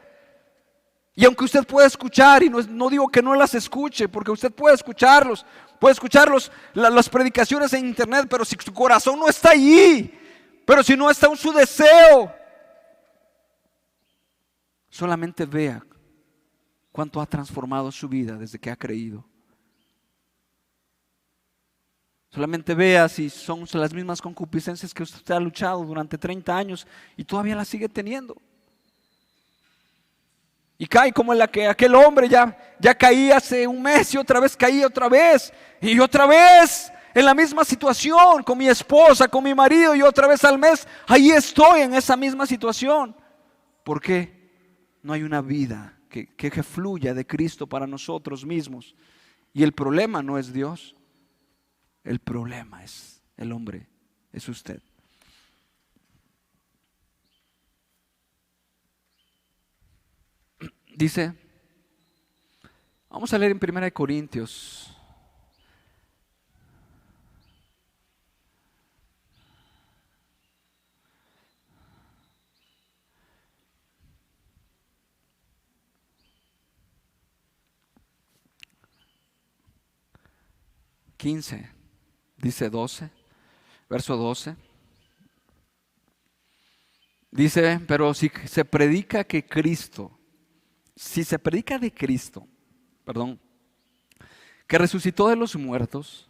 Y aunque usted pueda escuchar, y no digo que no las escuche, porque usted puede escuchar las predicaciones en internet, pero si su corazón no está allí, pero si no está en su deseo, solamente vea cuánto ha transformado su vida desde que ha creído. Solamente vea si son las mismas concupiscencias que usted ha luchado durante 30 años y todavía las sigue teniendo. Y cae como aquel hombre ya caí hace un mes, y otra vez caí otra vez. Y otra vez en la misma situación, con mi esposa, con mi marido, y otra vez al mes, ahí estoy en esa misma situación. ¿Por qué? No hay una vida que fluya de Cristo para nosotros mismos. Y el problema no es Dios, el problema es el hombre, es usted. Dice, vamos a leer en 1 Corintios. Dice 12, verso 12. Dice, pero si se predica de Cristo, que resucitó de los muertos,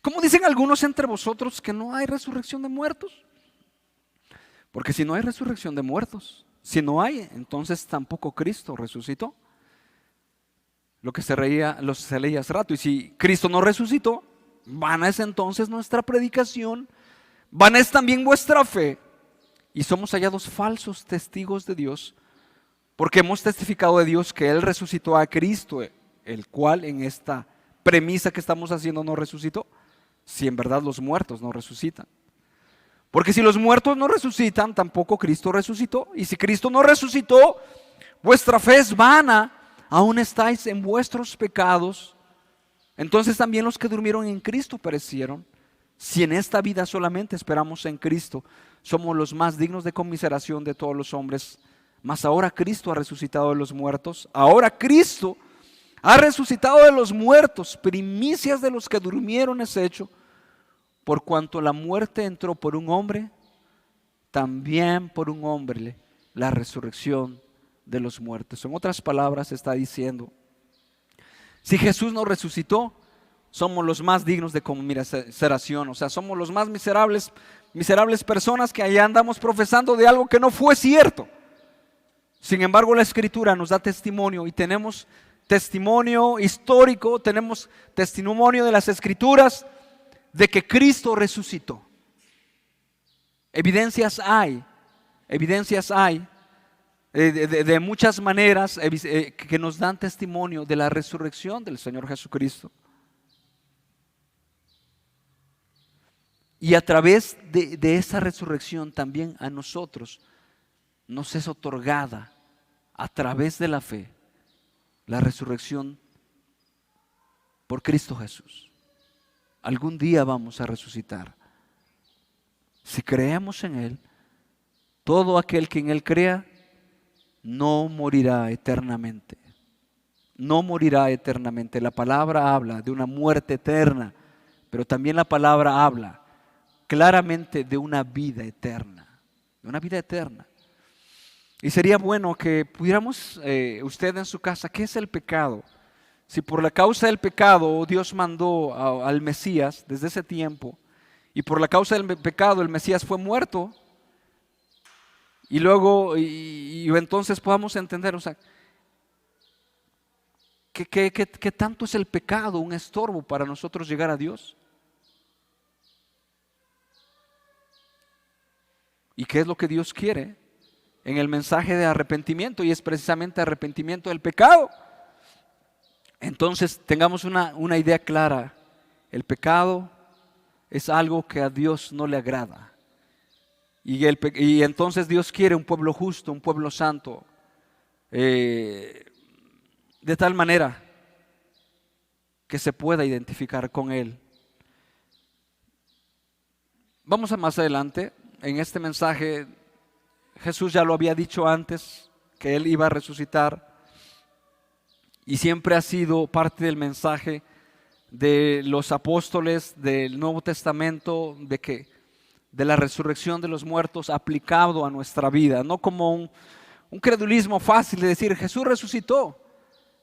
¿cómo dicen algunos entre vosotros que no hay resurrección de muertos? Porque si no hay resurrección de muertos, si no hay, entonces tampoco Cristo resucitó. Lo que se leía hace rato. Y si Cristo no resucitó, vana es entonces nuestra predicación, vana es también vuestra fe, y somos hallados falsos testigos de Dios, porque hemos testificado de Dios que Él resucitó a Cristo, el cual en esta premisa que estamos haciendo no resucitó, si en verdad los muertos no resucitan. Porque si los muertos no resucitan, tampoco Cristo resucitó. Y si Cristo no resucitó, vuestra fe es vana, aún estáis en vuestros pecados. Entonces también los que durmieron en Cristo perecieron. Si en esta vida solamente esperamos en Cristo, somos los más dignos de conmiseración de todos los hombres. Mas ahora Cristo ha resucitado de los muertos. Ahora Cristo ha resucitado de los muertos. Primicias de los que durmieron es hecho. Por cuanto la muerte entró por un hombre, también por un hombre la resurrección de los muertos. En otras palabras está diciendo, si Jesús no resucitó, somos los más dignos de conmiseración. O sea, somos los más miserables personas que allá andamos profesando de algo que no fue cierto. Sin embargo, la Escritura nos da testimonio, y tenemos testimonio histórico, tenemos testimonio de las Escrituras de que Cristo resucitó. Evidencias hay de muchas maneras que nos dan testimonio de la resurrección del Señor Jesucristo. Y a través de esa resurrección también a nosotros nos es otorgada, a través de la fe, la resurrección por Cristo Jesús. Algún día vamos a resucitar. Si creemos en Él, todo aquel que en Él crea no morirá eternamente. No morirá eternamente. La palabra habla de una muerte eterna, pero también la palabra habla claramente de una vida eterna. De una vida eterna. Y sería bueno que pudiéramos, usted en su casa, ¿qué es el pecado? Si por la causa del pecado Dios mandó al Mesías desde ese tiempo, y por la causa del pecado el Mesías fue muerto, y luego, y entonces podamos entender, o sea, ¿qué tanto es el pecado un estorbo para nosotros llegar a Dios? ¿Y qué es lo que Dios quiere en el mensaje de arrepentimiento? Y es precisamente arrepentimiento del pecado. Entonces tengamos una idea clara. El pecado es algo que a Dios no le agrada. Y entonces Dios quiere un pueblo justo, un pueblo santo, de tal manera que se pueda identificar con Él. Vamos a más adelante. En este mensaje Jesús ya lo había dicho antes, que Él iba a resucitar. Y siempre ha sido parte del mensaje de los apóstoles del Nuevo Testamento, de la resurrección de los muertos aplicado a nuestra vida, no como un credulismo fácil de decir Jesús resucitó.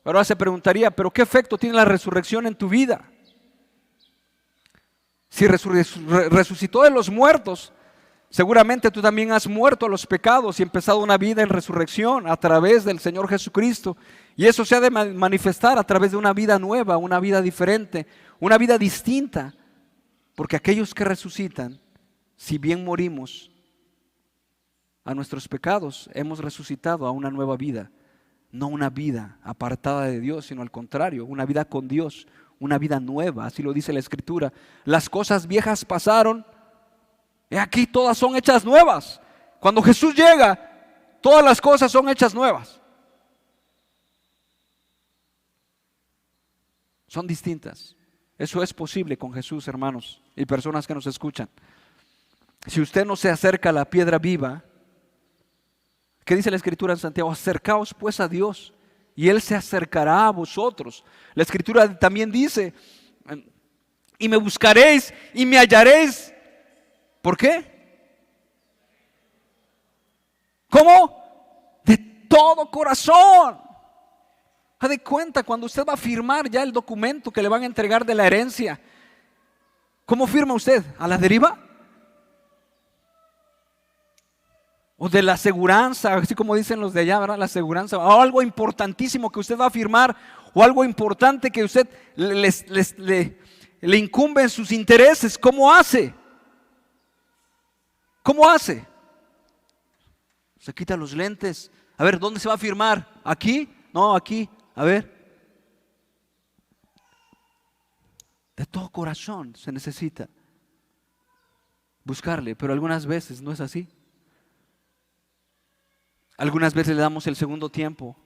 Pero ahora se preguntaría, ¿pero qué efecto tiene la resurrección en tu vida? Si resucitó de los muertos, seguramente tú también has muerto a los pecados y empezado una vida en resurrección a través del Señor Jesucristo. Y eso se ha de manifestar a través de una vida nueva, una vida diferente, una vida distinta, porque aquellos que resucitan, si bien morimos a nuestros pecados, hemos resucitado a una nueva vida, no una vida apartada de Dios, sino al contrario, una vida con Dios, una vida nueva, así lo dice la Escritura. Las cosas viejas pasaron, y aquí todas son hechas nuevas. Cuando Jesús llega, todas las cosas son hechas nuevas. Son distintas. Eso es posible con Jesús, hermanos y personas que nos escuchan. Si usted no se acerca a la piedra viva, ¿qué dice la Escritura en Santiago? Acercaos pues a Dios y Él se acercará a vosotros. La Escritura también dice, y me buscaréis y me hallaréis. ¿Por qué? ¿Cómo? De todo corazón. Se da cuenta cuando usted va a firmar ya el documento que le van a entregar de la herencia. ¿Cómo firma usted? ¿A la deriva? O de la aseguranza, así como dicen los de allá, ¿verdad? La aseguranza, o algo importantísimo que usted va a firmar, o algo importante que usted le incumbe en sus intereses. ¿Cómo hace? ¿Cómo hace? Se quita los lentes. A ver, ¿dónde se va a firmar? ¿Aquí? No, aquí. A ver. De todo corazón se necesita buscarle, pero algunas veces no es así. Algunas veces le damos el segundo tiempo.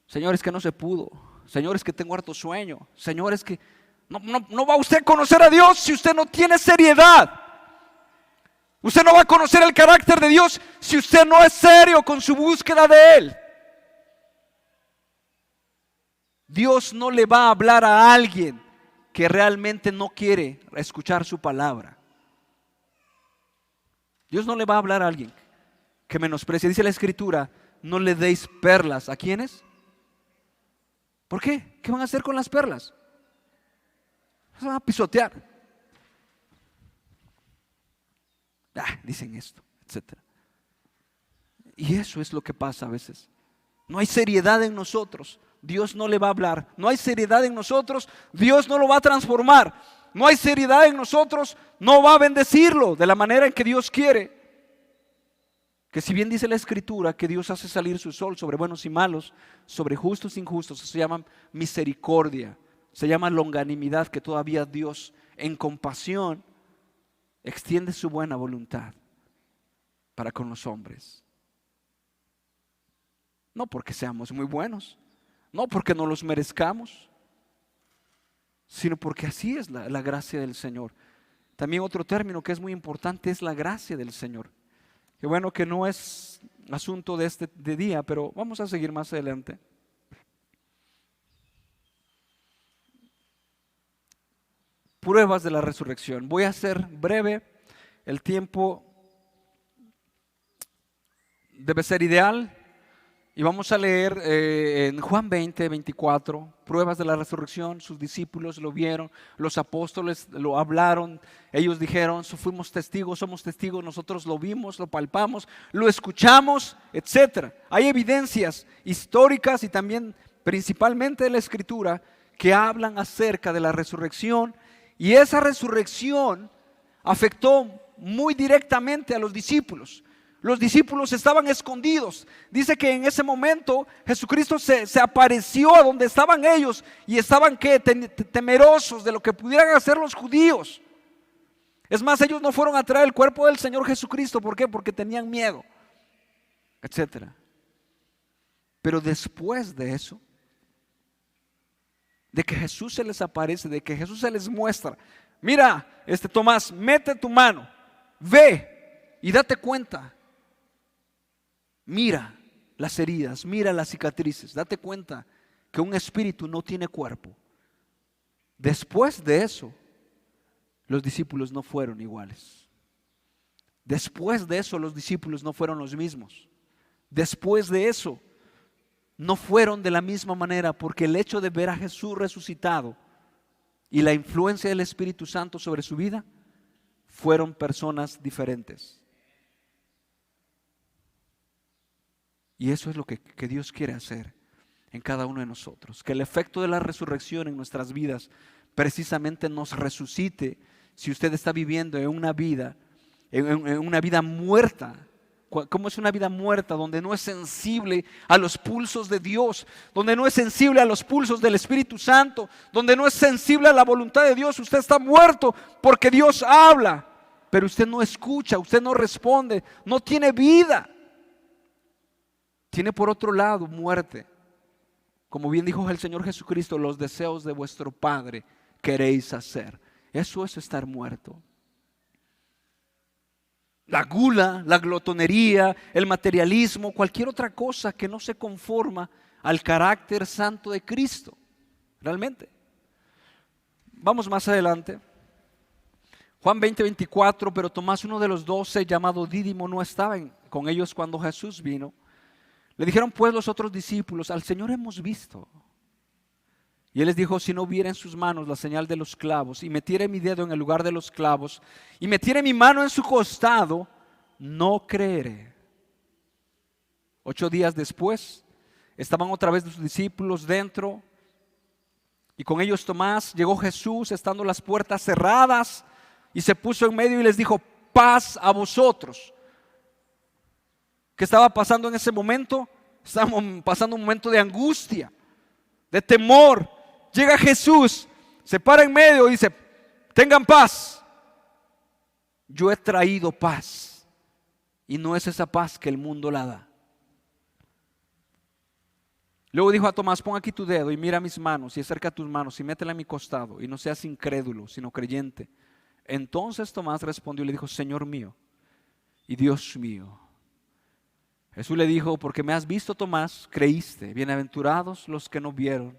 Señores, que no se pudo. Señores, que tengo harto sueño. Señores, que no va usted a conocer a Dios si usted no tiene seriedad. Usted no va a conocer el carácter de Dios si usted no es serio con su búsqueda de Él. Dios no le va a hablar a alguien que realmente no quiere escuchar su palabra. Dios no le va a hablar a alguien que menosprecia. Dice la Escritura, no le deis perlas. ¿A quiénes? ¿Por qué? ¿Qué van a hacer con las perlas? Se van a pisotear. Dicen esto, etc. Y eso es lo que pasa a veces. No hay seriedad en nosotros. Dios no le va a hablar. No hay seriedad en nosotros. Dios no lo va a transformar. No hay seriedad en nosotros. No va a bendecirlo de la manera en que Dios quiere. Que si bien dice la Escritura que Dios hace salir su sol sobre buenos y malos, sobre justos e injustos, eso se llama misericordia, se llama longanimidad, que todavía Dios en compasión extiende su buena voluntad para con los hombres. No porque seamos muy buenos, no porque no los merezcamos, sino porque así es la gracia del Señor. También otro término que es muy importante es la gracia del Señor. Que bueno, que no es asunto de día, pero vamos a seguir más adelante. Pruebas de la resurrección. Voy a ser breve, el tiempo debe ser ideal. Y vamos a leer en Juan 20, 24, pruebas de la resurrección. Sus discípulos lo vieron, los apóstoles lo hablaron, ellos dijeron, fuimos testigos, somos testigos, nosotros lo vimos, lo palpamos, lo escuchamos, etc. Hay evidencias históricas y también principalmente de la Escritura que hablan acerca de la resurrección, y esa resurrección afectó muy directamente a los discípulos. Los discípulos estaban escondidos. Dice que en ese momento Jesucristo se apareció a donde estaban ellos y estaban temerosos de lo que pudieran hacer los judíos. Es más, ellos no fueron a traer el cuerpo del Señor Jesucristo. ¿Por qué? Porque tenían miedo, etc. Pero después de eso, de que Jesús se les aparece, de que Jesús se les muestra, mira, Tomás, mete tu mano, ve y date cuenta. Mira las heridas, mira las cicatrices, date cuenta que un espíritu no tiene cuerpo. Después de eso, los discípulos no fueron iguales. Después de eso, los discípulos no fueron los mismos. Después de eso, no fueron de la misma manera, porque el hecho de ver a Jesús resucitado y la influencia del Espíritu Santo sobre su vida, fueron personas diferentes. Y eso es lo que Dios quiere hacer en cada uno de nosotros. Que el efecto de la resurrección en nuestras vidas precisamente nos resucite si usted está viviendo en una vida muerta. ¿Cómo es una vida muerta? Donde no es sensible a los pulsos de Dios, donde no es sensible a los pulsos del Espíritu Santo, donde no es sensible a la voluntad de Dios. Usted está muerto porque Dios habla, pero usted no escucha, usted no responde, no tiene vida. Tiene por otro lado muerte. Como bien dijo el Señor Jesucristo, los deseos de vuestro Padre queréis hacer. Eso es estar muerto. La gula, la glotonería, el materialismo, cualquier otra cosa que no se conforma al carácter santo de Cristo. Realmente. Vamos más adelante. Juan 20:24, pero Tomás, uno de los 12, llamado Dídimo, no estaba con ellos cuando Jesús vino. Le dijeron pues los otros discípulos: al Señor hemos visto. Y él les dijo: si no viera en sus manos la señal de los clavos, y metiere mi dedo en el lugar de los clavos, y metiere mi mano en su costado, no creeré. 8 días después, estaban otra vez sus discípulos dentro, y con ellos Tomás. Llegó Jesús, estando las puertas cerradas, y se puso en medio y les dijo: paz a vosotros. ¿Qué estaba pasando en ese momento? Estábamos pasando un momento de angustia, de temor. Llega Jesús, se para en medio y dice: tengan paz. Yo he traído paz, y no es esa paz que el mundo la da. Luego dijo a Tomás: pon aquí tu dedo y mira mis manos, y acerca tus manos y métela en mi costado, y no seas incrédulo sino creyente. Entonces Tomás respondió y le dijo: Señor mío y Dios mío. Jesús le dijo: porque me has visto, Tomás, creíste. Bienaventurados los que no vieron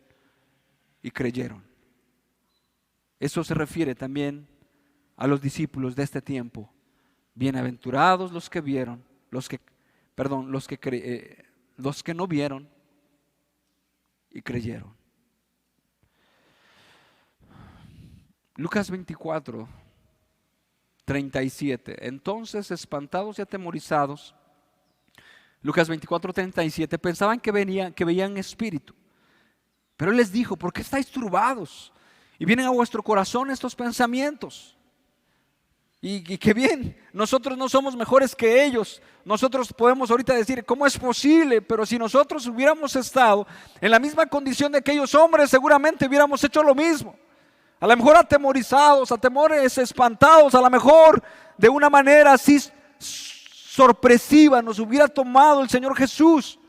y creyeron. Eso se refiere también a los discípulos de este tiempo. Bienaventurados los que vieron, los que no vieron y creyeron. Lucas 24:37. Entonces, espantados y atemorizados, Lucas 24:37, pensaban que veían espíritu. Pero él les dijo: ¿por qué estáis turbados? Y vienen a vuestro corazón estos pensamientos. Y qué bien, nosotros no somos mejores que ellos. Nosotros podemos ahorita decir: ¿cómo es posible? Pero si nosotros hubiéramos estado en la misma condición de aquellos hombres, seguramente hubiéramos hecho lo mismo. A lo mejor atemorizados, espantados, a lo mejor de una manera así sorpresiva nos hubiera tomado el Señor Jesús.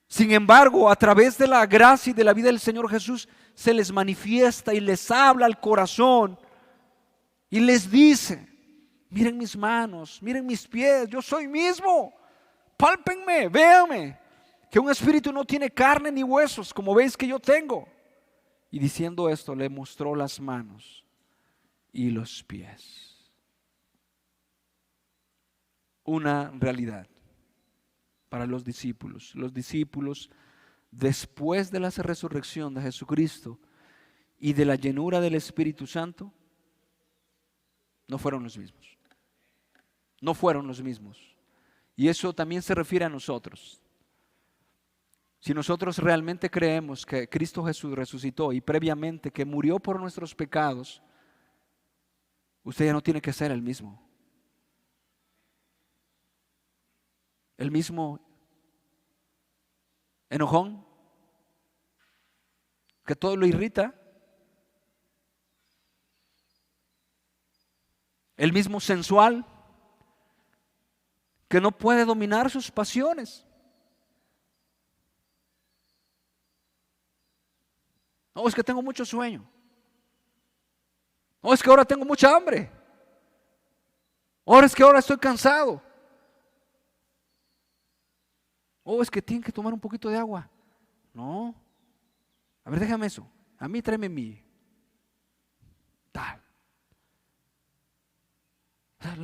Sin embargo, a través de la gracia y de la vida del Señor Jesús, se les manifiesta y les habla al corazón y les dice: miren mis manos, miren mis pies, yo soy mismo, pálpenme, véanme, que un espíritu no tiene carne ni huesos, como veis que yo tengo. Y diciendo esto, le mostró las manos y los pies. Una realidad para los discípulos. Los discípulos, después de la resurrección de Jesucristo y de la llenura del Espíritu Santo, no fueron los mismos. No fueron los mismos. Y eso también se refiere a nosotros. Si nosotros realmente creemos que Cristo Jesús resucitó y previamente que murió por nuestros pecados, usted ya no tiene que ser el mismo. El mismo enojón, que todo lo irrita. El mismo sensual, que no puede dominar sus pasiones. No, es que tengo mucho sueño. No, es que ahora tengo mucha hambre. Es que ahora estoy cansado. Es que tienen que tomar un poquito de agua. No. A ver, déjame eso. A mí tráeme mi tal.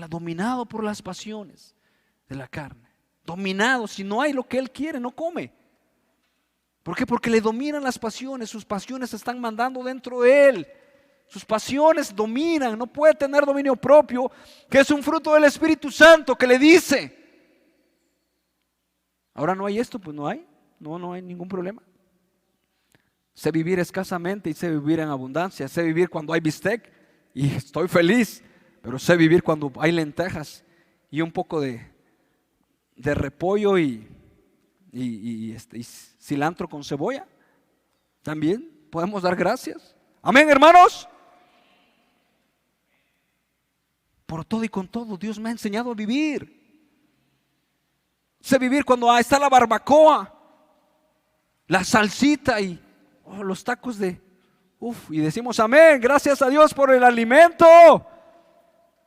Dominado por las pasiones de la carne. Dominado, si no hay lo que él quiere, no come. ¿Por qué? Porque le dominan las pasiones. Sus pasiones se están mandando dentro de él. Sus pasiones dominan. No puede tener dominio propio, que es un fruto del Espíritu Santo, que le dice: ahora no hay esto, pues no hay. No hay ningún problema. Sé vivir escasamente y sé vivir en abundancia. Sé vivir cuando hay bistec y estoy feliz, pero sé vivir cuando hay lentejas y un poco de repollo y cilantro con cebolla. También podemos dar gracias. Amén, hermanos. Por todo y con todo, Dios me ha enseñado a vivir. Sé vivir cuando está la barbacoa, la salsita y los tacos y decimos amén, gracias a Dios por el alimento.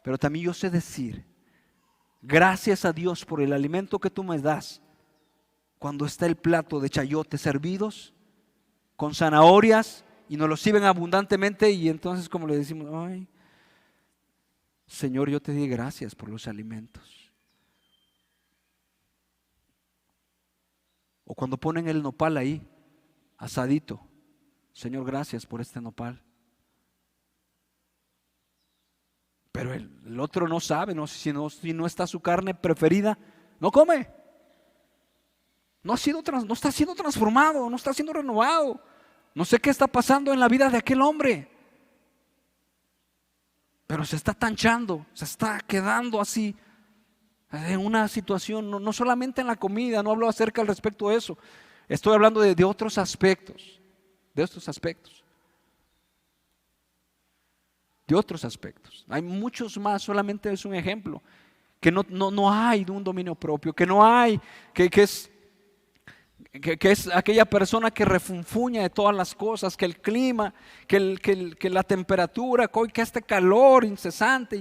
Pero también yo sé decir, gracias a Dios por el alimento que tú me das, cuando está el plato de chayotes servidos con zanahorias y nos los sirven abundantemente, y entonces como le decimos, ay, Señor, yo te di gracias por los alimentos. O cuando ponen el nopal ahí, asadito, Señor, gracias por este nopal. Pero el otro no sabe, si no está su carne preferida, no come. No está siendo transformado, no está siendo renovado. No sé qué está pasando en la vida de aquel hombre. Pero se está tanchando, se está quedando así en una situación, no solamente en la comida, no hablo acerca al respecto de eso. Estoy hablando de otros aspectos, de otros aspectos. De otros aspectos. Hay muchos más, solamente es un ejemplo. Que no hay de un dominio propio, que no hay, que es aquella persona que refunfuña de todas las cosas, que el clima, que la temperatura, que este calor incesante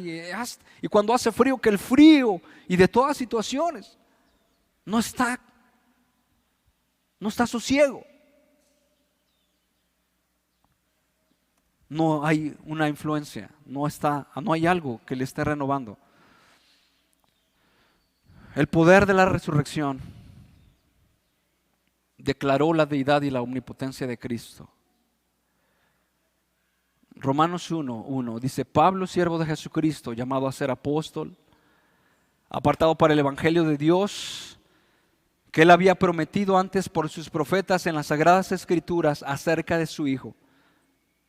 y cuando hace frío, que el frío y de todas situaciones. No está sosiego. No hay una influencia, no hay algo que le esté renovando. El poder de la resurrección declaró la deidad y la omnipotencia de Cristo. Romanos 1:1 dice: Pablo, siervo de Jesucristo, llamado a ser apóstol, apartado para el evangelio de Dios, que él había prometido antes por sus profetas en las sagradas escrituras acerca de su Hijo,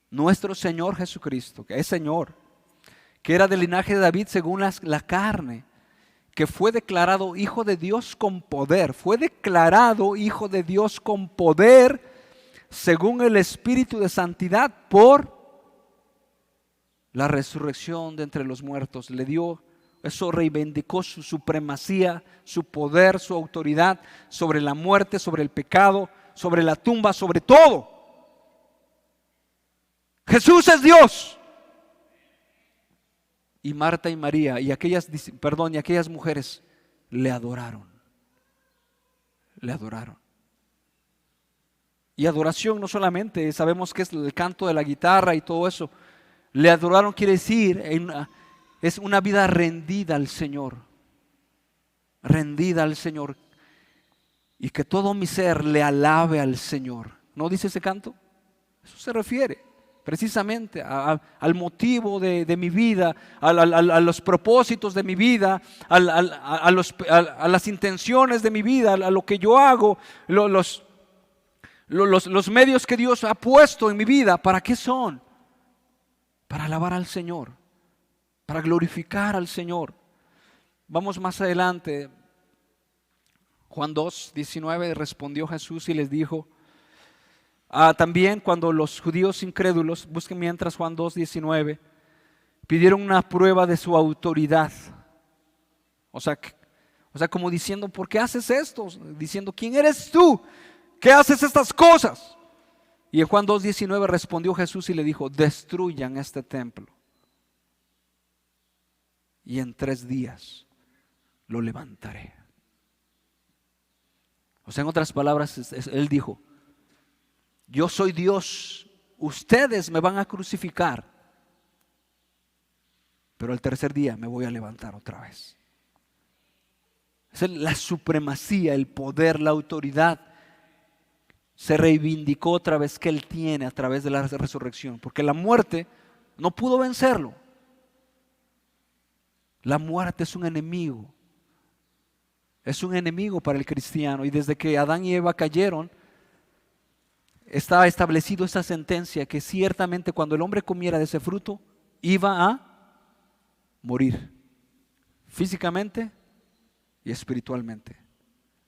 nuestro Señor Jesucristo, que es Señor, que era del linaje de David según la carne, que fue declarado Hijo de Dios con poder, según el Espíritu de santidad, por la resurrección de entre los muertos. Eso reivindicó su supremacía, su poder, su autoridad sobre la muerte, sobre el pecado, sobre la tumba, sobre todo. Jesús es Dios. Y Marta y María y aquellas mujeres le adoraron. Y adoración no solamente sabemos que es el canto de la guitarra y todo eso. Le adoraron quiere decir es una vida rendida al Señor. Rendida al Señor. Y que todo mi ser le alabe al Señor. ¿No dice ese canto? Eso se refiere precisamente al motivo de mi vida, a los propósitos de mi vida, a las intenciones de mi vida, a lo que yo hago, los medios que Dios ha puesto en mi vida. ¿Para qué son? Para alabar al Señor, para glorificar al Señor. Vamos más adelante. Juan 2:19, respondió Jesús y les dijo, también cuando los judíos incrédulos, busquen mientras Juan 2:19, pidieron una prueba de su autoridad. O sea, como diciendo, ¿por qué haces esto? Diciendo, ¿quién eres tú? ¿Qué haces estas cosas? Y en Juan 2:19 respondió Jesús y le dijo, destruyan este templo y en 3 días lo levantaré. O sea, en otras palabras, él dijo, yo soy Dios, ustedes me van a crucificar, pero el 3er día me voy a levantar otra vez. Es la supremacía, el poder, la autoridad se reivindicó otra vez que él tiene a través de la resurrección, porque la muerte no pudo vencerlo. La muerte es un enemigo para el cristiano, y desde que Adán y Eva cayeron, estaba establecido esta sentencia que ciertamente cuando el hombre comiera de ese fruto iba a morir físicamente y espiritualmente.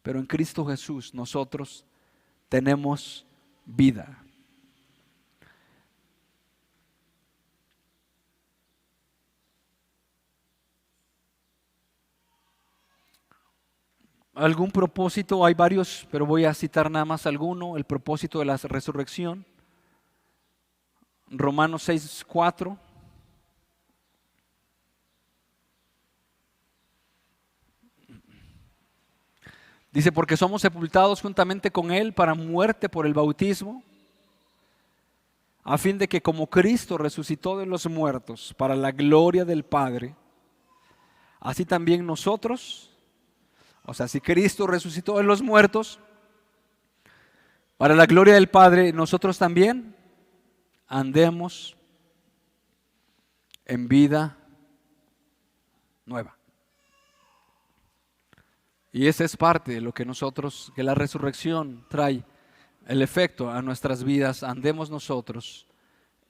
Pero en Cristo Jesús nosotros tenemos vida. ¿Algún propósito? Hay varios, pero voy a citar nada más alguno. El propósito de la resurrección. Romanos 6:4. Dice, porque somos sepultados juntamente con Él para muerte por el bautismo, a fin de que como Cristo resucitó de los muertos para la gloria del Padre, así también nosotros, o sea, si Cristo resucitó de los muertos para la gloria del Padre, nosotros también andemos en vida nueva. Y esa es parte de lo que nosotros, que la resurrección trae el efecto a nuestras vidas. Andemos nosotros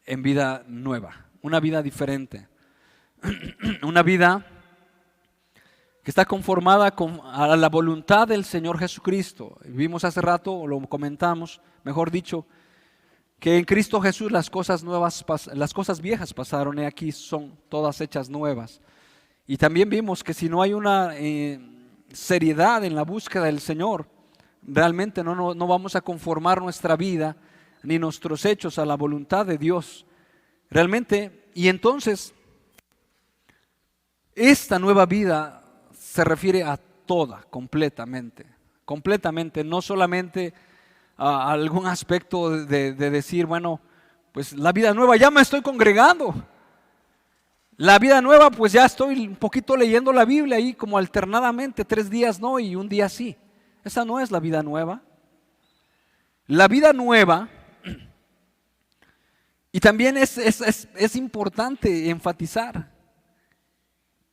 en vida nueva, una vida diferente, una vida que está conformada a la voluntad del Señor Jesucristo. Vimos hace rato, lo comentamos, mejor dicho, que en Cristo Jesús las cosas nuevas, las cosas viejas pasaron y aquí son todas hechas nuevas. Y también vimos que si no hay una seriedad en la búsqueda del Señor, realmente no vamos a conformar nuestra vida ni nuestros hechos a la voluntad de Dios. Realmente, y entonces, esta nueva vida se refiere a toda, completamente, no solamente a algún aspecto de decir, bueno, pues la vida nueva, ya me estoy congregando. La vida nueva, pues ya estoy un poquito leyendo la Biblia ahí como alternadamente, 3 días no y un día sí. Esa no es la vida nueva. La vida nueva, y también es importante enfatizar,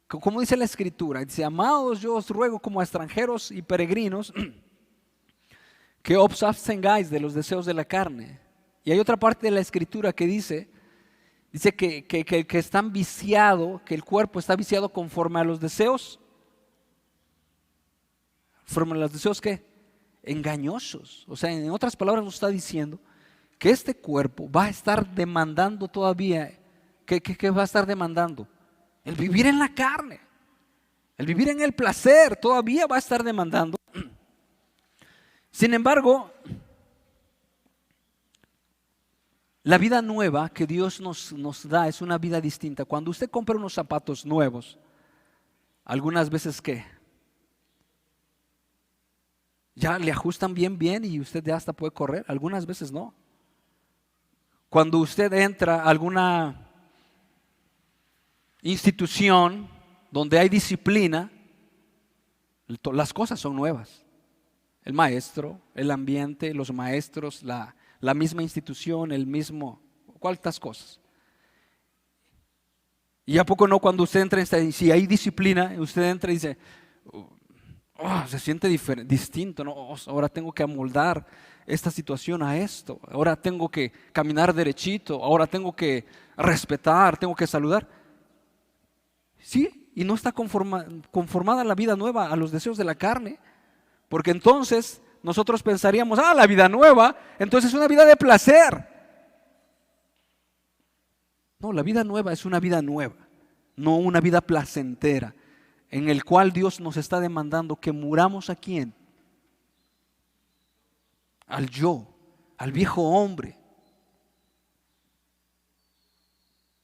como dice la Escritura, dice, amados, yo os ruego como a extranjeros y peregrinos, que os abstengáis de los deseos de la carne. Y hay otra parte de la Escritura que dice que están viciados, que el cuerpo está viciado conforme a los deseos. ¿Conforme a los deseos qué? Engañosos. O sea, en otras palabras nos está diciendo que este cuerpo va a estar demandando todavía. ¿Qué va a estar demandando? El vivir en la carne, el vivir en el placer, todavía va a estar demandando. Sin embargo, la vida nueva que Dios nos da es una vida distinta. Cuando usted compra unos zapatos nuevos, algunas veces ¿qué? Ya le ajustan bien y usted ya hasta puede correr, algunas veces no. Cuando usted entra a alguna institución donde hay disciplina, las cosas son nuevas. El maestro, el ambiente, los maestros, la misma institución, cuántas cosas. Y a poco no, cuando usted entra, si hay disciplina, usted entra y dice, se siente distinto, ¿no? Ahora tengo que amoldar esta situación a esto, ahora tengo que caminar derechito, ahora tengo que respetar, tengo que saludar. Sí, y no está conformada la vida nueva a los deseos de la carne, porque entonces nosotros pensaríamos, la vida nueva, entonces es una vida de placer. No, la vida nueva es una vida nueva, no una vida placentera, en el cual Dios nos está demandando que muramos ¿a quién? Al yo, al viejo hombre.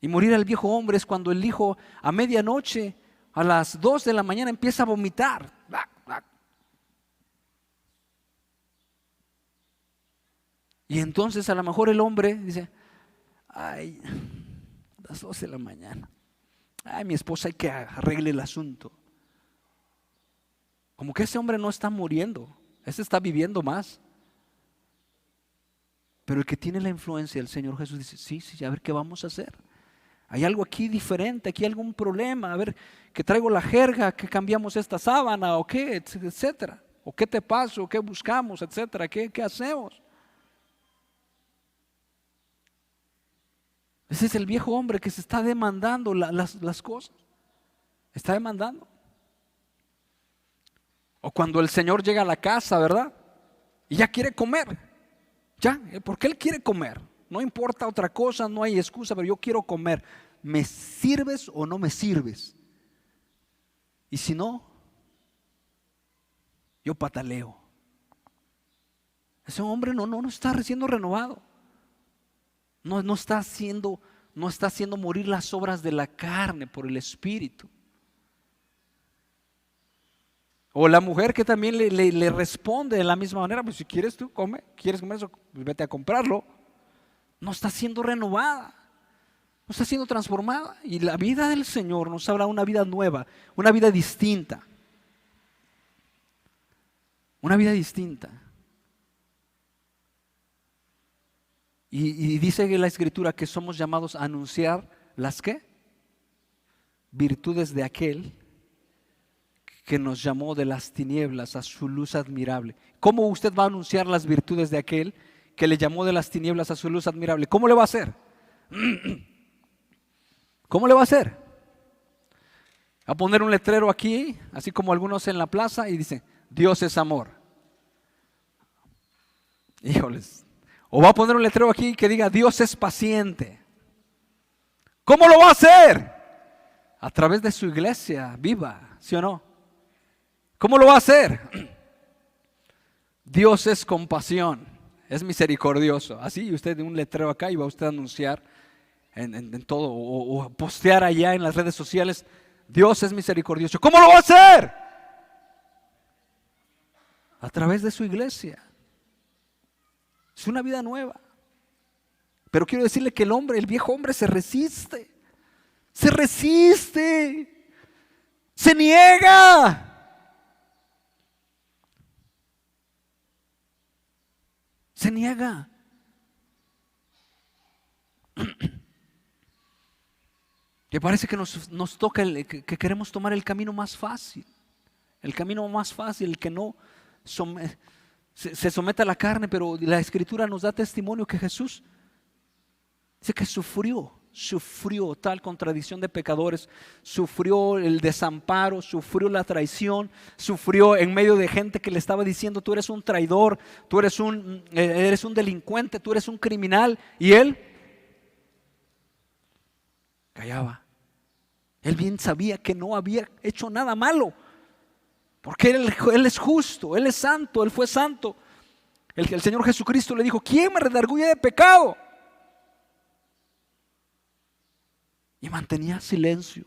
Y morir al viejo hombre es cuando el hijo a medianoche, a las 2 de la mañana empieza a vomitar. Y entonces a lo mejor el hombre dice, las 12 de la mañana, mi esposa hay que arregle el asunto. Como que ese hombre no está muriendo, ese está viviendo más. Pero el que tiene la influencia del Señor Jesús dice, sí, a ver qué vamos a hacer. Hay algo aquí diferente, aquí hay algún problema, a ver, que traigo la jerga, que cambiamos esta sábana o qué, etcétera. O qué te pasa, o qué buscamos, etcétera, qué hacemos. Ese es el viejo hombre que se está demandando las cosas. Está demandando. O cuando el Señor llega a la casa, ¿verdad? Y ya quiere comer. Ya, porque Él quiere comer. No importa otra cosa, no hay excusa, pero yo quiero comer. ¿Me sirves o no me sirves? Y si no, yo pataleo. Ese hombre no está siendo renovado. No está haciendo morir las obras de la carne por el Espíritu. O la mujer que también le responde de la misma manera, pues si quieres tú, come, quieres comer eso, pues vete a comprarlo. No está siendo renovada, no está siendo transformada. Y la vida del Señor nos habla de una vida nueva, una vida distinta. Una vida distinta. Y dice la Escritura que somos llamados a anunciar las ¿qué? Virtudes de aquel que nos llamó de las tinieblas a su luz admirable. ¿Cómo usted va a anunciar las virtudes de aquel que le llamó de las tinieblas a su luz admirable? ¿Cómo le va a hacer? ¿Cómo le va a hacer? A poner un letrero aquí, así como algunos en la plaza, y dice, Dios es amor. Híjoles. O va a poner un letrero aquí que diga, Dios es paciente. ¿Cómo lo va a hacer? A través de su iglesia viva, ¿sí o no? ¿Cómo lo va a hacer? Dios es compasión, es misericordioso. Así usted de un letrero acá y va usted a anunciar en todo o postear allá en las redes sociales, Dios es misericordioso. ¿Cómo lo va a hacer? A través de su iglesia. Es una vida nueva. Pero quiero decirle que el viejo hombre se resiste, se niega. Se niega. Que parece que nos toca, que queremos tomar el camino más fácil. El camino más fácil, el que no se somete a la carne, pero la Escritura nos da testimonio que Jesús dice que sufrió tal contradicción de pecadores, sufrió el desamparo, sufrió la traición, sufrió en medio de gente que le estaba diciendo, tú eres un traidor, tú eres un delincuente, tú eres un criminal, y él callaba. Él bien sabía que no había hecho nada malo, porque él es justo, Él es santo, Él fue santo. El Señor Jesucristo le dijo, ¿quién me redarguye de pecado? Y mantenía silencio.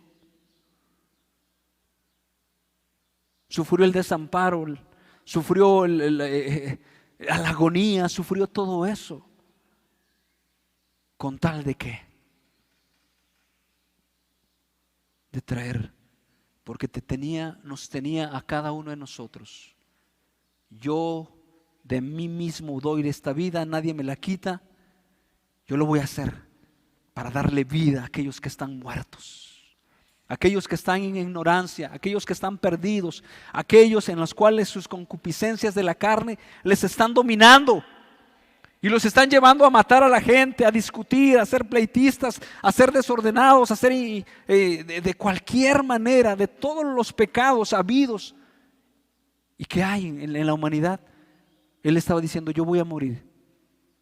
Sufrió el desamparo, sufrió la agonía, sufrió todo eso. ¿Con tal de qué? De traer, porque nos tenía a cada uno de nosotros. Yo de mí mismo doy de esta vida, nadie me la quita. Yo lo voy a hacer para darle vida a aquellos que están muertos, aquellos que están en ignorancia, aquellos que están perdidos, aquellos en los cuales sus concupiscencias de la carne les están dominando y los están llevando a matar a la gente, a discutir, a ser pleitistas, a ser desordenados, a ser de cualquier manera, de todos los pecados habidos y que hay en la humanidad. Él estaba diciendo, yo voy a morir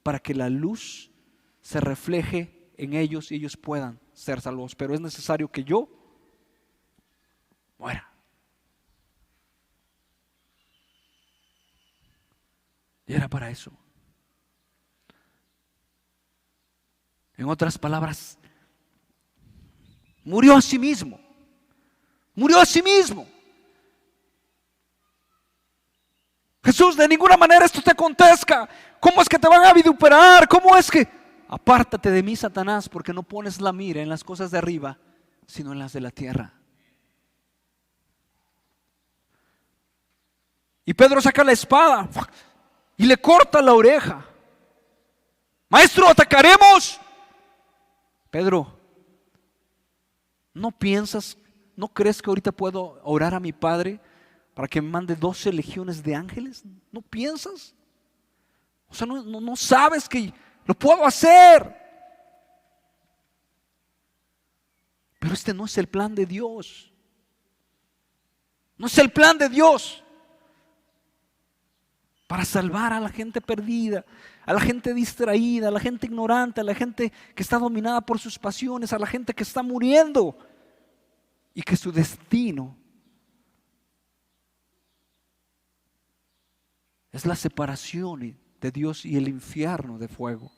para que la luz se refleje en ellos y ellos puedan ser salvos, pero es necesario que yo muera. Y era para eso. En otras palabras, murió a sí mismo. Murió a sí mismo. Jesús, de ninguna manera esto te acontezca. ¿Cómo es que te van a vituperar? ¿Cómo es que? Apártate de mí, Satanás, porque no pones la mira en las cosas de arriba, sino en las de la tierra. Y Pedro saca la espada y le corta la oreja. Maestro, atacaremos. Pedro, ¿no piensas, no crees que ahorita puedo orar a mi Padre para que me mande 12 legiones de ángeles? ¿No piensas? O sea, no sabes que lo puedo hacer. Pero este no es el plan de Dios. No es el plan de Dios para salvar a la gente perdida, a la gente distraída, a la gente ignorante, a la gente que está dominada por sus pasiones, a la gente que está muriendo y que su destino es la separación de Dios y el infierno de fuego.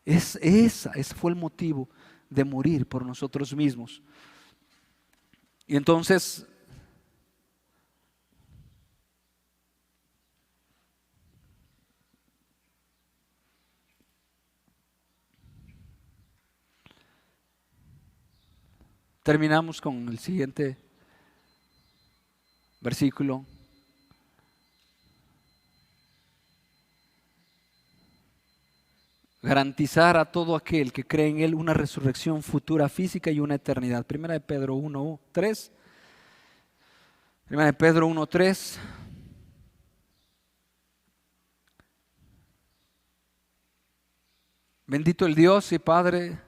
Ese fue el motivo de morir por nosotros mismos. Y entonces terminamos con el siguiente versículo. Garantizar a todo aquel que cree en Él una resurrección futura física y una eternidad. Primera de Pedro 1:3. Primera de Pedro 1:3. Bendito el Dios y Padre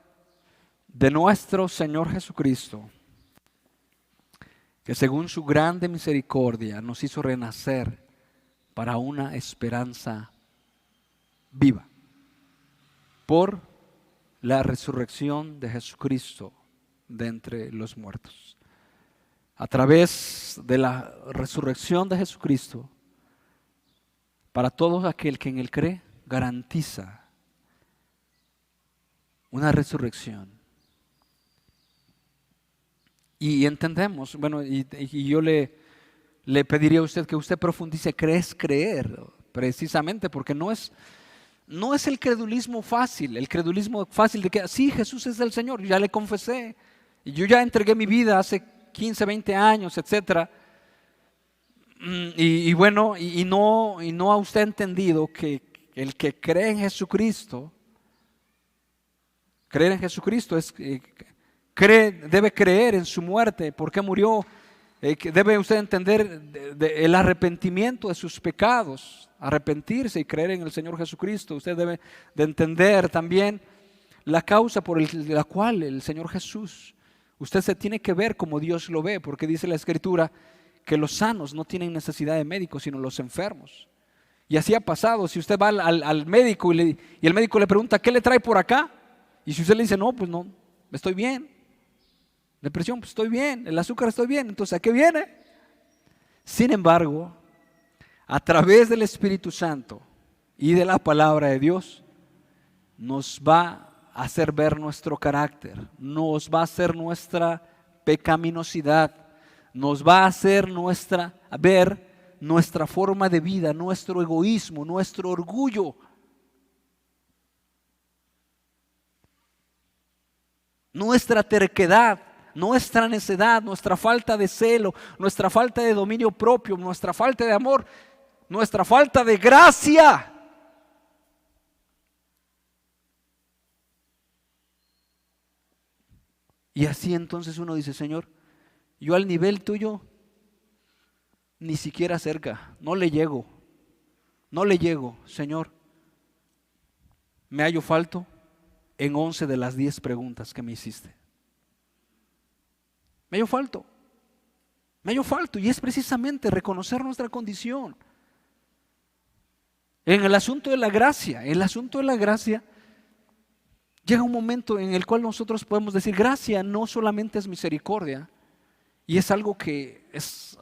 de nuestro Señor Jesucristo, que según su grande misericordia nos hizo renacer para una esperanza viva por la resurrección de Jesucristo de entre los muertos. A través de la resurrección de Jesucristo, para todo aquel que en Él cree, garantiza una resurrección. Y entendemos, bueno, y yo le pediría a usted que usted profundice, ¿qué es creer? Precisamente porque no es el credulismo fácil de que sí, Jesús es el Señor, yo ya le confesé, y yo ya entregué mi vida hace 15, 20 años, etcétera. Y no ha usted entendido que el que cree en Jesucristo, creer en Jesucristo debe creer en su muerte, porque murió. Debe usted entender el arrepentimiento de sus pecados, arrepentirse y creer en el Señor Jesucristo. Usted debe de entender también la causa por la cual el Señor Jesús, usted se tiene que ver como Dios lo ve, porque dice la Escritura que los sanos no tienen necesidad de médicos, sino los enfermos. Y así ha pasado. Si usted va al médico y el médico le pregunta, ¿qué le trae por acá? Y si usted le dice, no, pues no, estoy bien. Depresión, pues estoy bien. El azúcar, estoy bien. Entonces, ¿a qué viene? Sin embargo, a través del Espíritu Santo y de la palabra de Dios, nos va a hacer ver nuestro carácter, nos va a hacer nuestra pecaminosidad, nos va a hacer ver nuestra forma de vida, nuestro egoísmo, nuestro orgullo, nuestra terquedad, nuestra necedad, nuestra falta de celo, nuestra falta de dominio propio, nuestra falta de amor, nuestra falta de gracia. Y así entonces uno dice, Señor, yo al nivel tuyo ni siquiera cerca, no le llego, Señor. Me hallo falto en 11 de las 10 preguntas que me hiciste. Me hallo falto, y es precisamente reconocer nuestra condición. En el asunto de la gracia, llega un momento en el cual nosotros podemos decir, gracia no solamente es misericordia, y es algo que es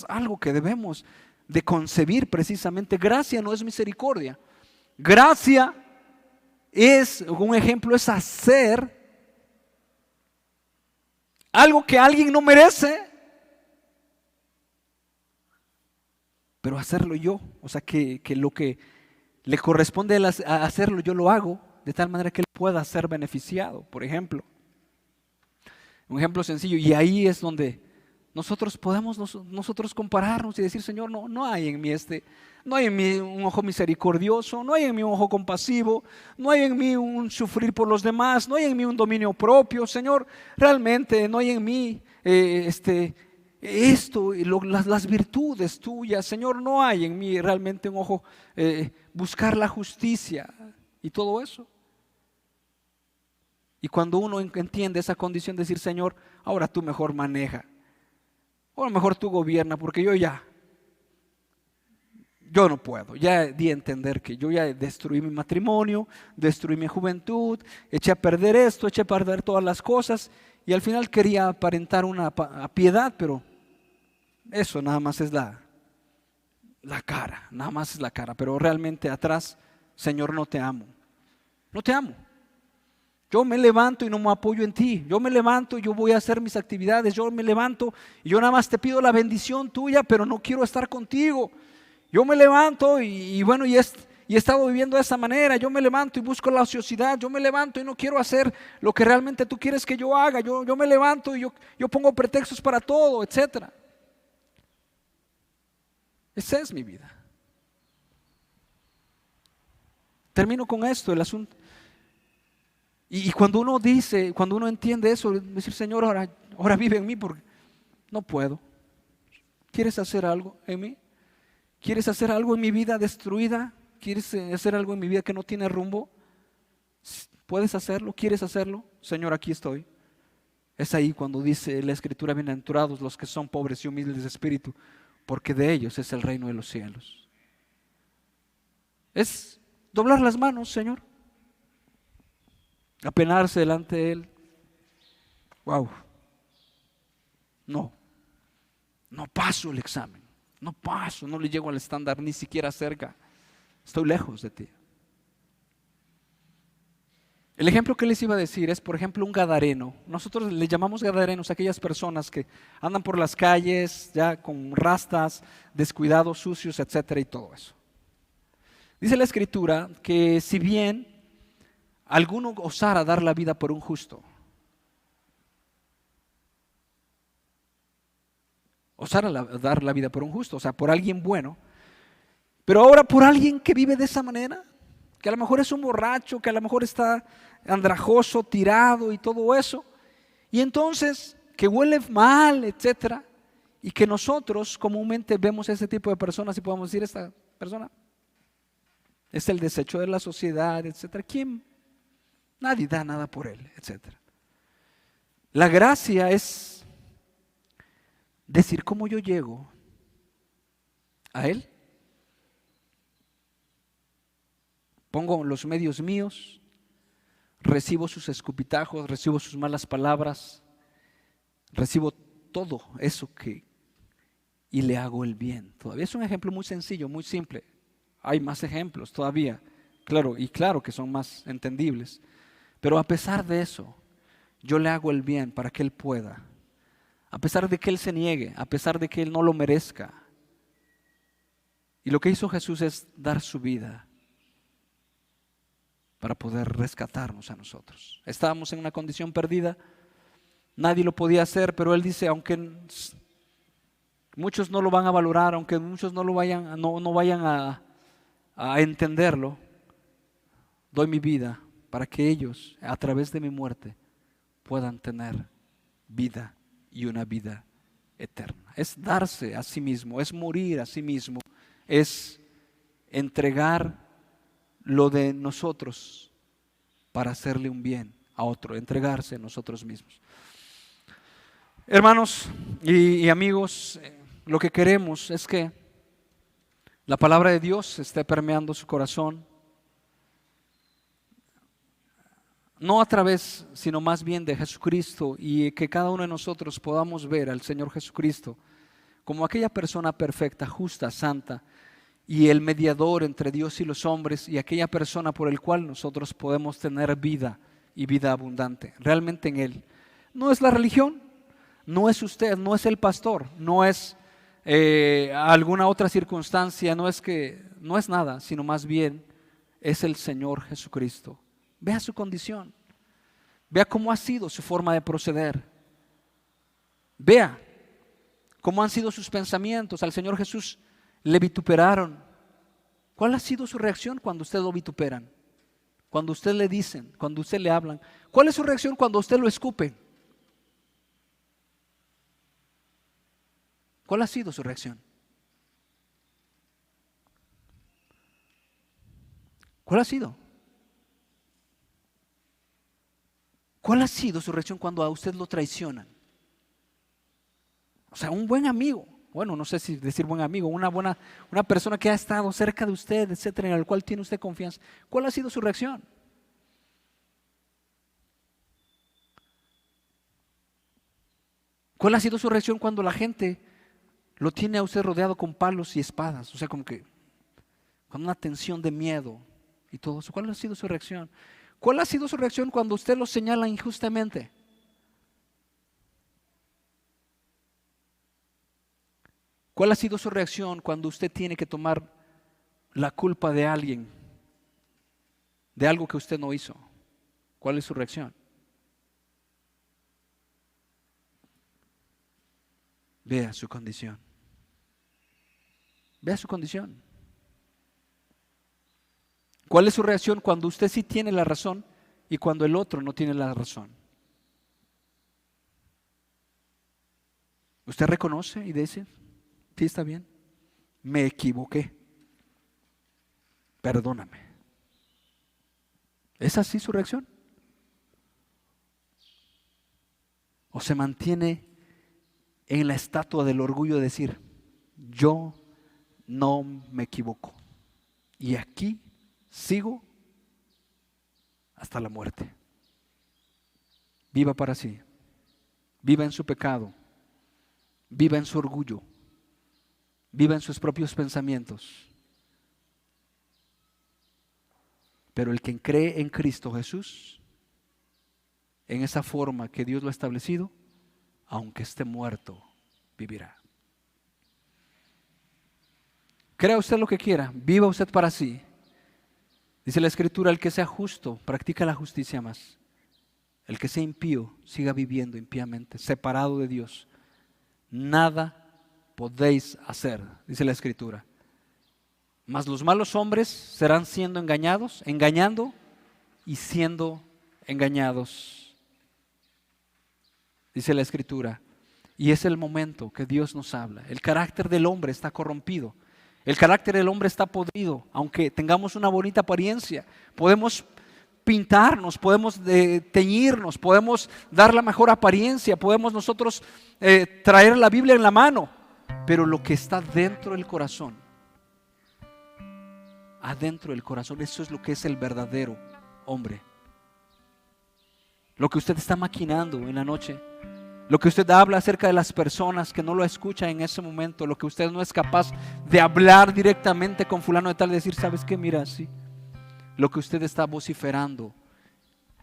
algo que debemos de concebir precisamente. Gracia no es misericordia. Gracia es, un ejemplo, es hacer algo que alguien no merece, pero hacerlo yo. O sea, que lo que le corresponde a hacerlo, yo lo hago de tal manera que él pueda ser beneficiado. Por ejemplo, un ejemplo sencillo, y ahí es donde nosotros podemos compararnos y decir, Señor, no hay en mí no hay en mí un ojo misericordioso, no hay en mí un ojo compasivo, no hay en mí un sufrir por los demás, no hay en mí un dominio propio, Señor, realmente no hay en mí las virtudes tuyas, Señor, no hay en mí realmente un ojo buscar la justicia y todo eso. Y cuando uno entiende esa condición, decir, Señor, ahora tú mejor maneja, o mejor tú gobierna, porque yo no puedo. Ya di a entender que yo ya destruí mi matrimonio, destruí mi juventud, eché a perder esto, eché a perder todas las cosas, y al final quería aparentar una piedad, pero eso nada más es la cara, nada más es la cara, pero realmente atrás, Señor, no te amo, no te amo. Yo me levanto y no me apoyo en ti. Yo me levanto y yo voy a hacer mis actividades. Yo me levanto y yo nada más te pido la bendición tuya, pero no quiero estar contigo. Yo me levanto y bueno, y he estado viviendo de esa manera. Yo me levanto y busco la ociosidad. Yo me levanto y no quiero hacer lo que realmente tú quieres que yo haga. Yo me levanto y yo pongo pretextos para todo, etcétera. Esa es mi vida. Termino con esto, el asunto. Y cuando uno dice, cuando uno entiende eso, decir, Señor, ahora vive en mí porque no puedo. ¿Quieres hacer algo en mí? ¿Quieres hacer algo en mi vida destruida? ¿Quieres hacer algo en mi vida que no tiene rumbo? ¿Puedes hacerlo? ¿Quieres hacerlo? Señor, aquí estoy. Es ahí cuando dice la Escritura, bienaventurados los que son pobres y humildes de espíritu, porque de ellos es el reino de los cielos. Es doblar las manos, Señor. Apenarse delante de Él. Wow. No paso el examen. No paso, no le llego al estándar ni siquiera cerca. Estoy lejos de ti. El ejemplo que les iba a decir es, por ejemplo, un gadareno. Nosotros le llamamos gadarenos a aquellas personas que andan por las calles ya con rastas, descuidados, sucios, etcétera, y todo eso. Dice la Escritura que si bien alguno osara dar la vida por un justo, osara dar la vida por un justo, o sea, por alguien bueno, pero ahora por alguien que vive de esa manera, que a lo mejor es un borracho, que a lo mejor está andrajoso, tirado y todo eso, y entonces que huele mal, etcétera, y que nosotros comúnmente vemos ese tipo de personas y podemos decir, esta persona es el desecho de la sociedad, etcétera. ¿Quién? Nadie da nada por él, etcétera. La gracia es decir cómo yo llego a él. Pongo los medios míos, recibo sus escupitajos, recibo sus malas palabras, recibo todo eso y le hago el bien. Todavía es un ejemplo muy sencillo, muy simple. Hay más ejemplos todavía, claro que son más entendibles. Pero a pesar de eso, yo le hago el bien para que él pueda. A pesar de que él se niegue, a pesar de que él no lo merezca. Y lo que hizo Jesús es dar su vida para poder rescatarnos a nosotros. Estábamos en una condición perdida, nadie lo podía hacer, pero él dice, aunque muchos no lo van a valorar, aunque muchos no vayan a entenderlo, doy mi vida para que ellos, a través de mi muerte, puedan tener vida y una vida eterna. Es darse a sí mismo, es morir a sí mismo, es entregar lo de nosotros para hacerle un bien a otro, entregarse a nosotros mismos. Hermanos y amigos, lo que queremos es que la palabra de Dios esté permeando su corazón, no a través, sino más bien de Jesucristo, y que cada uno de nosotros podamos ver al Señor Jesucristo como aquella persona perfecta, justa, santa, y el mediador entre Dios y los hombres, y aquella persona por el cual nosotros podemos tener vida y vida abundante, realmente en Él. No es la religión, no es usted, no es el pastor, no es alguna otra circunstancia, no es nada, sino más bien es el Señor Jesucristo. Vea su condición, vea cómo ha sido su forma de proceder, vea cómo han sido sus pensamientos. Al Señor Jesús le vituperaron. ¿Cuál ha sido su reacción cuando usted lo vituperan? Cuando usted le dicen, cuando usted le hablan. ¿Cuál es su reacción cuando usted lo escupen? ¿Cuál ha sido su reacción? ¿Cuál ha sido? ¿Cuál ha sido su reacción cuando a usted lo traicionan? O sea, un buen amigo, bueno, no sé si decir buen amigo, una persona que ha estado cerca de usted, etcétera, en el cual tiene usted confianza. ¿Cuál ha sido su reacción? ¿Cuál ha sido su reacción cuando la gente lo tiene a usted rodeado con palos y espadas? O sea, como que con una tensión de miedo y todo eso. ¿Cuál ha sido su reacción? ¿Cuál ha sido su reacción cuando usted lo señala injustamente? ¿Cuál ha sido su reacción cuando usted tiene que tomar la culpa de alguien, de algo que usted no hizo? ¿Cuál es su reacción? Vea su condición. Vea su condición. ¿Cuál es su reacción cuando usted sí tiene la razón y cuando el otro no tiene la razón? ¿Usted reconoce y dice, sí, está bien, me equivoqué, perdóname? ¿Es así su reacción? ¿O se mantiene en la estatua del orgullo de decir, yo no me equivoco y aquí sigo hasta la muerte? Viva para sí, viva en su pecado, viva en su orgullo, viva en sus propios pensamientos. Pero el que cree en Cristo Jesús, en esa forma que Dios lo ha establecido, aunque esté muerto, vivirá. Crea usted lo que quiera, viva usted para sí. Dice la Escritura, el que sea justo, practica la justicia más. El que sea impío, siga viviendo impíamente, separado de Dios. Nada podéis hacer, dice la Escritura. Mas los malos hombres serán siendo engañados, engañando y siendo engañados. Dice la Escritura. Y es el momento que Dios nos habla. El carácter del hombre está corrompido. El carácter del hombre está podrido. Aunque tengamos una bonita apariencia, podemos pintarnos, podemos teñirnos, podemos dar la mejor apariencia, podemos nosotros traer la Biblia en la mano. Pero lo que está dentro del corazón, adentro del corazón, eso es lo que es el verdadero hombre. Lo que usted está maquinando en la noche, lo que usted habla acerca de las personas que no lo escuchan en ese momento, lo que usted no es capaz de hablar directamente con fulano de tal, decir, ¿sabes qué? Mira, sí. Lo que usted está vociferando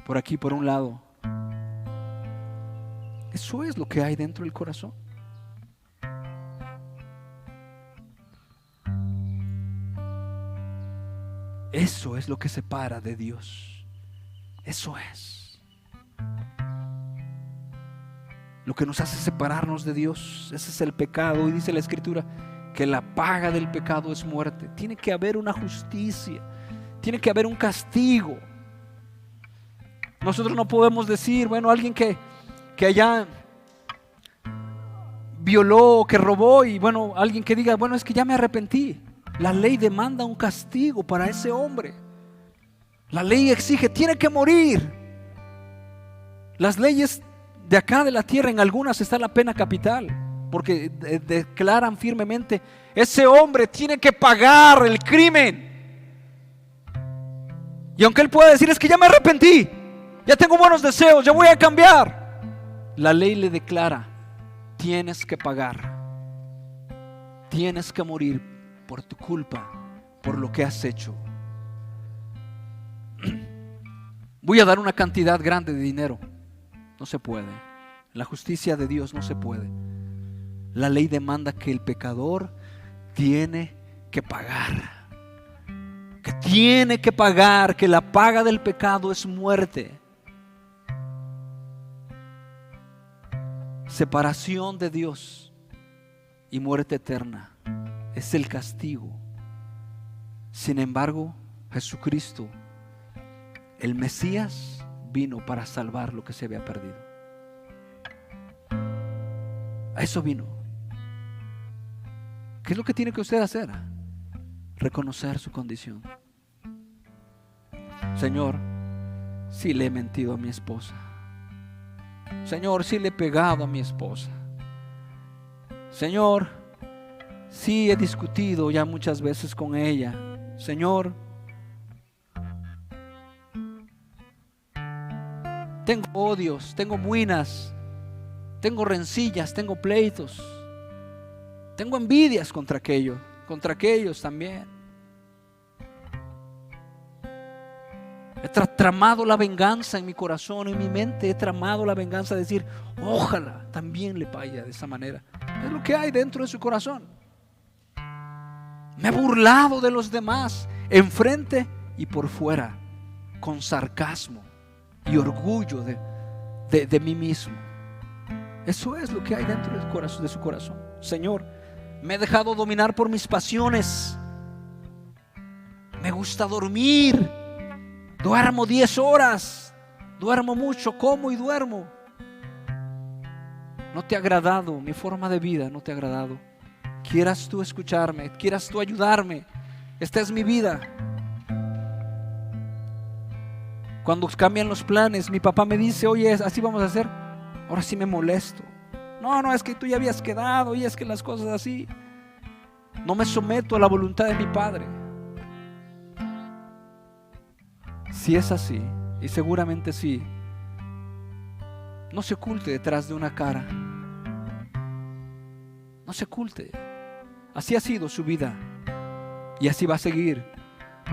por aquí, por un lado, eso es lo que hay dentro del corazón. Eso es lo que separa de Dios. Eso es lo que nos hace separarnos de Dios. Ese es el pecado. Y dice la Escritura que la paga del pecado es muerte. Tiene que haber una justicia, tiene que haber un castigo. Nosotros no podemos decir, bueno, alguien que allá violó, que robó, y bueno, alguien que diga, bueno, es que ya me arrepentí. La ley demanda un castigo para ese hombre. La ley exige, tiene que morir. Las leyes de acá de la tierra, en algunas está la pena capital, porque declaran firmemente, ese hombre tiene que pagar el crimen. Y aunque él pueda decir, es que ya me arrepentí, ya tengo buenos deseos, ya voy a cambiar, la ley le declara, tienes que pagar, tienes que morir por tu culpa, por lo que has hecho. Voy a dar una cantidad grande de dinero. No se puede. La justicia de Dios no se puede. La ley demanda que el pecador tiene que pagar. Que tiene que pagar, que la paga del pecado es muerte. Separación de Dios y muerte eterna. Es el castigo. Sin embargo, Jesucristo, el Mesías, vino para salvar lo que se había perdido. A eso vino. ¿Qué es lo que tiene que usted hacer? Reconocer su condición. Señor, sí le he mentido a mi esposa, Señor, sí le he pegado a mi esposa. Señor, sí he discutido ya muchas veces con ella. Señor, tengo odios, tengo muinas, tengo rencillas, tengo pleitos, tengo envidias contra aquellos también. He tramado la venganza en mi corazón, en mi mente. He tramado la venganza de decir, ojalá también le vaya de esa manera. Es lo que hay dentro de su corazón. Me he burlado de los demás, enfrente y por fuera, con sarcasmo y orgullo de mí mismo. Eso es lo que hay dentro de su corazón. Señor, me he dejado dominar por mis pasiones. Me gusta dormir. Duermo 10 horas. Duermo mucho, como y duermo. No te ha agradado mi forma de vida, no te ha agradado. Quieras tú escucharme, quieras tú ayudarme. Esta es mi vida. Cuando cambian los planes, mi papá me dice, oye, así vamos a hacer. Ahora sí me molesto. No, es que tú ya habías quedado y es que las cosas así. No me someto a la voluntad de mi padre. Si es así, y seguramente sí, no se oculte detrás de una cara. No se oculte. Así ha sido su vida y así va a seguir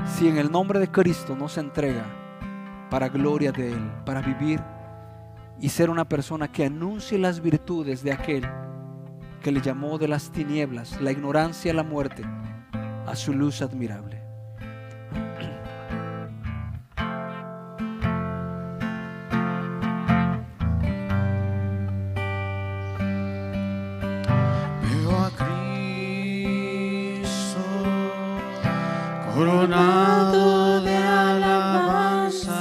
si en el nombre de Cristo no se entrega para gloria de Él, para vivir y ser una persona que anuncie las virtudes de aquel que le llamó de las tinieblas, la ignorancia, la muerte, a su luz admirable. Coronado de alabanza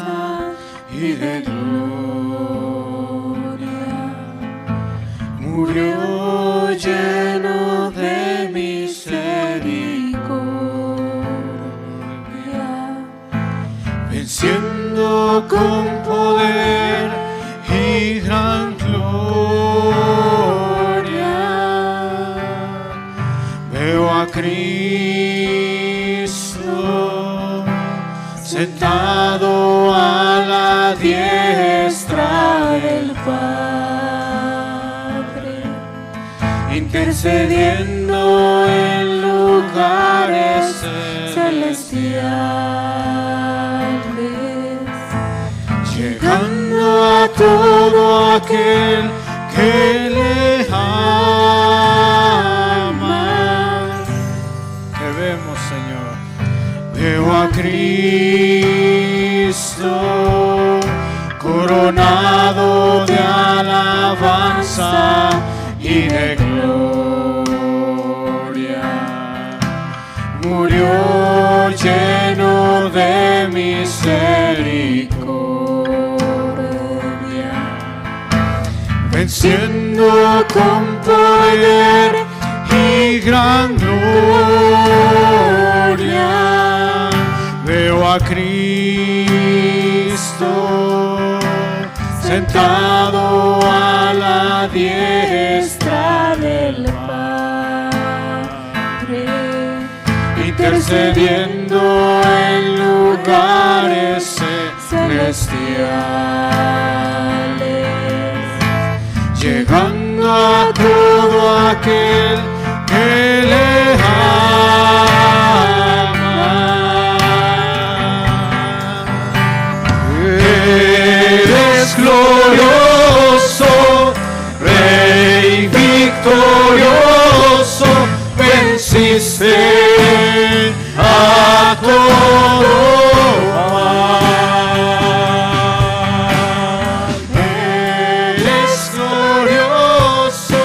y de gloria, murió lleno de misericordia, venciendo con poder y gran gloria. Veo a sentado a la diestra del Padre, intercediendo en lugares celestiales, llegando a todo aquel que le ama. Te vemos, Señor. Veo a Cristo coronado de alabanza y de gloria. Murió lleno de misericordia, venciendo con poder y gran gloria. Veo a Cristo sentado a la diestra del Padre, intercediendo en lugares celestiales, llegando a todo aquel que le ama. Eres glorioso, Rey victorioso, venciste a todo mal. Eres glorioso,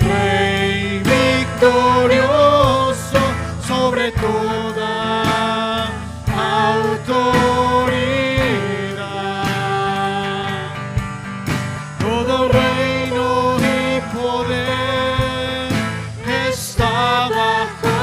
Rey victorioso, sobre toda autoridad. Todo reino y poder está bajo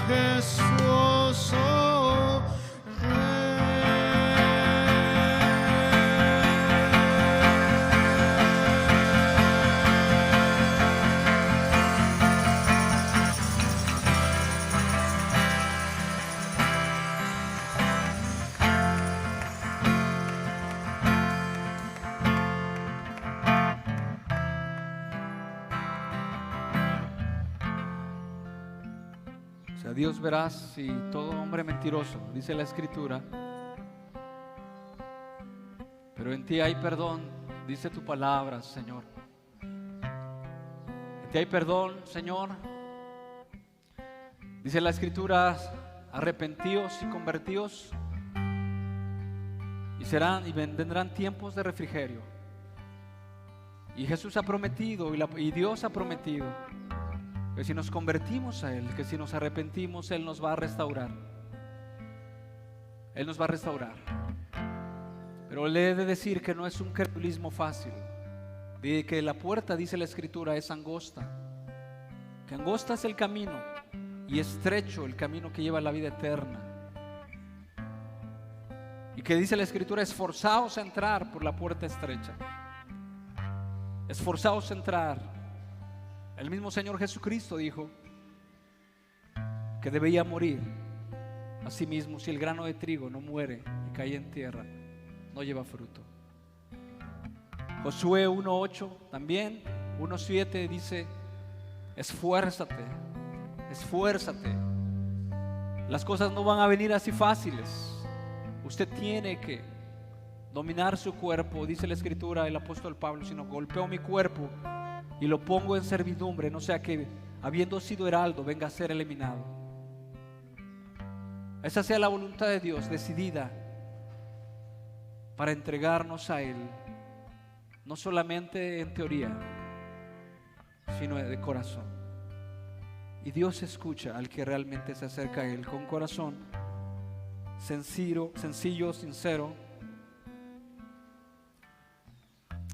majestuoso Rey. A Dios verás y todo hombre mentiroso, dice la Escritura, pero en ti hay perdón, dice tu palabra, Señor. En ti hay perdón, Señor. Dice la Escritura: arrepentíos y convertíos, y vendrán tiempos de refrigerio. Y Jesús ha prometido, y Dios ha prometido, que si nos convertimos a Él, que si nos arrepentimos, Él nos va a restaurar. Él nos va a restaurar. Pero le he de decir que no es un credulismo fácil, de que la puerta, dice la Escritura, es angosta, que angosta es el camino y estrecho el camino que lleva a la vida eterna. Y que dice la Escritura: esforzaos a entrar por la puerta estrecha. Esforzaos a entrar. El mismo Señor Jesucristo dijo que debía morir a sí mismo. Si el grano de trigo no muere y cae en tierra, no lleva fruto. Josué 1:8 también, 1:7 dice: esfuérzate, esfuérzate. Las cosas no van a venir así fáciles. Usted tiene que dominar su cuerpo, dice la Escritura, el apóstol Pablo: sino golpeo mi cuerpo y lo pongo en servidumbre, no sea que, habiendo sido heraldo, venga a ser eliminado. Esa sea la voluntad de Dios, decidida para entregarnos a Él, no solamente en teoría, sino de corazón. Y Dios escucha al que realmente se acerca a Él con corazón sencillo, sincero,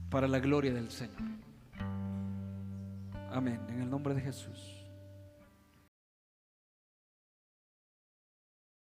para la gloria del Señor. Amén, en el nombre de Jesús.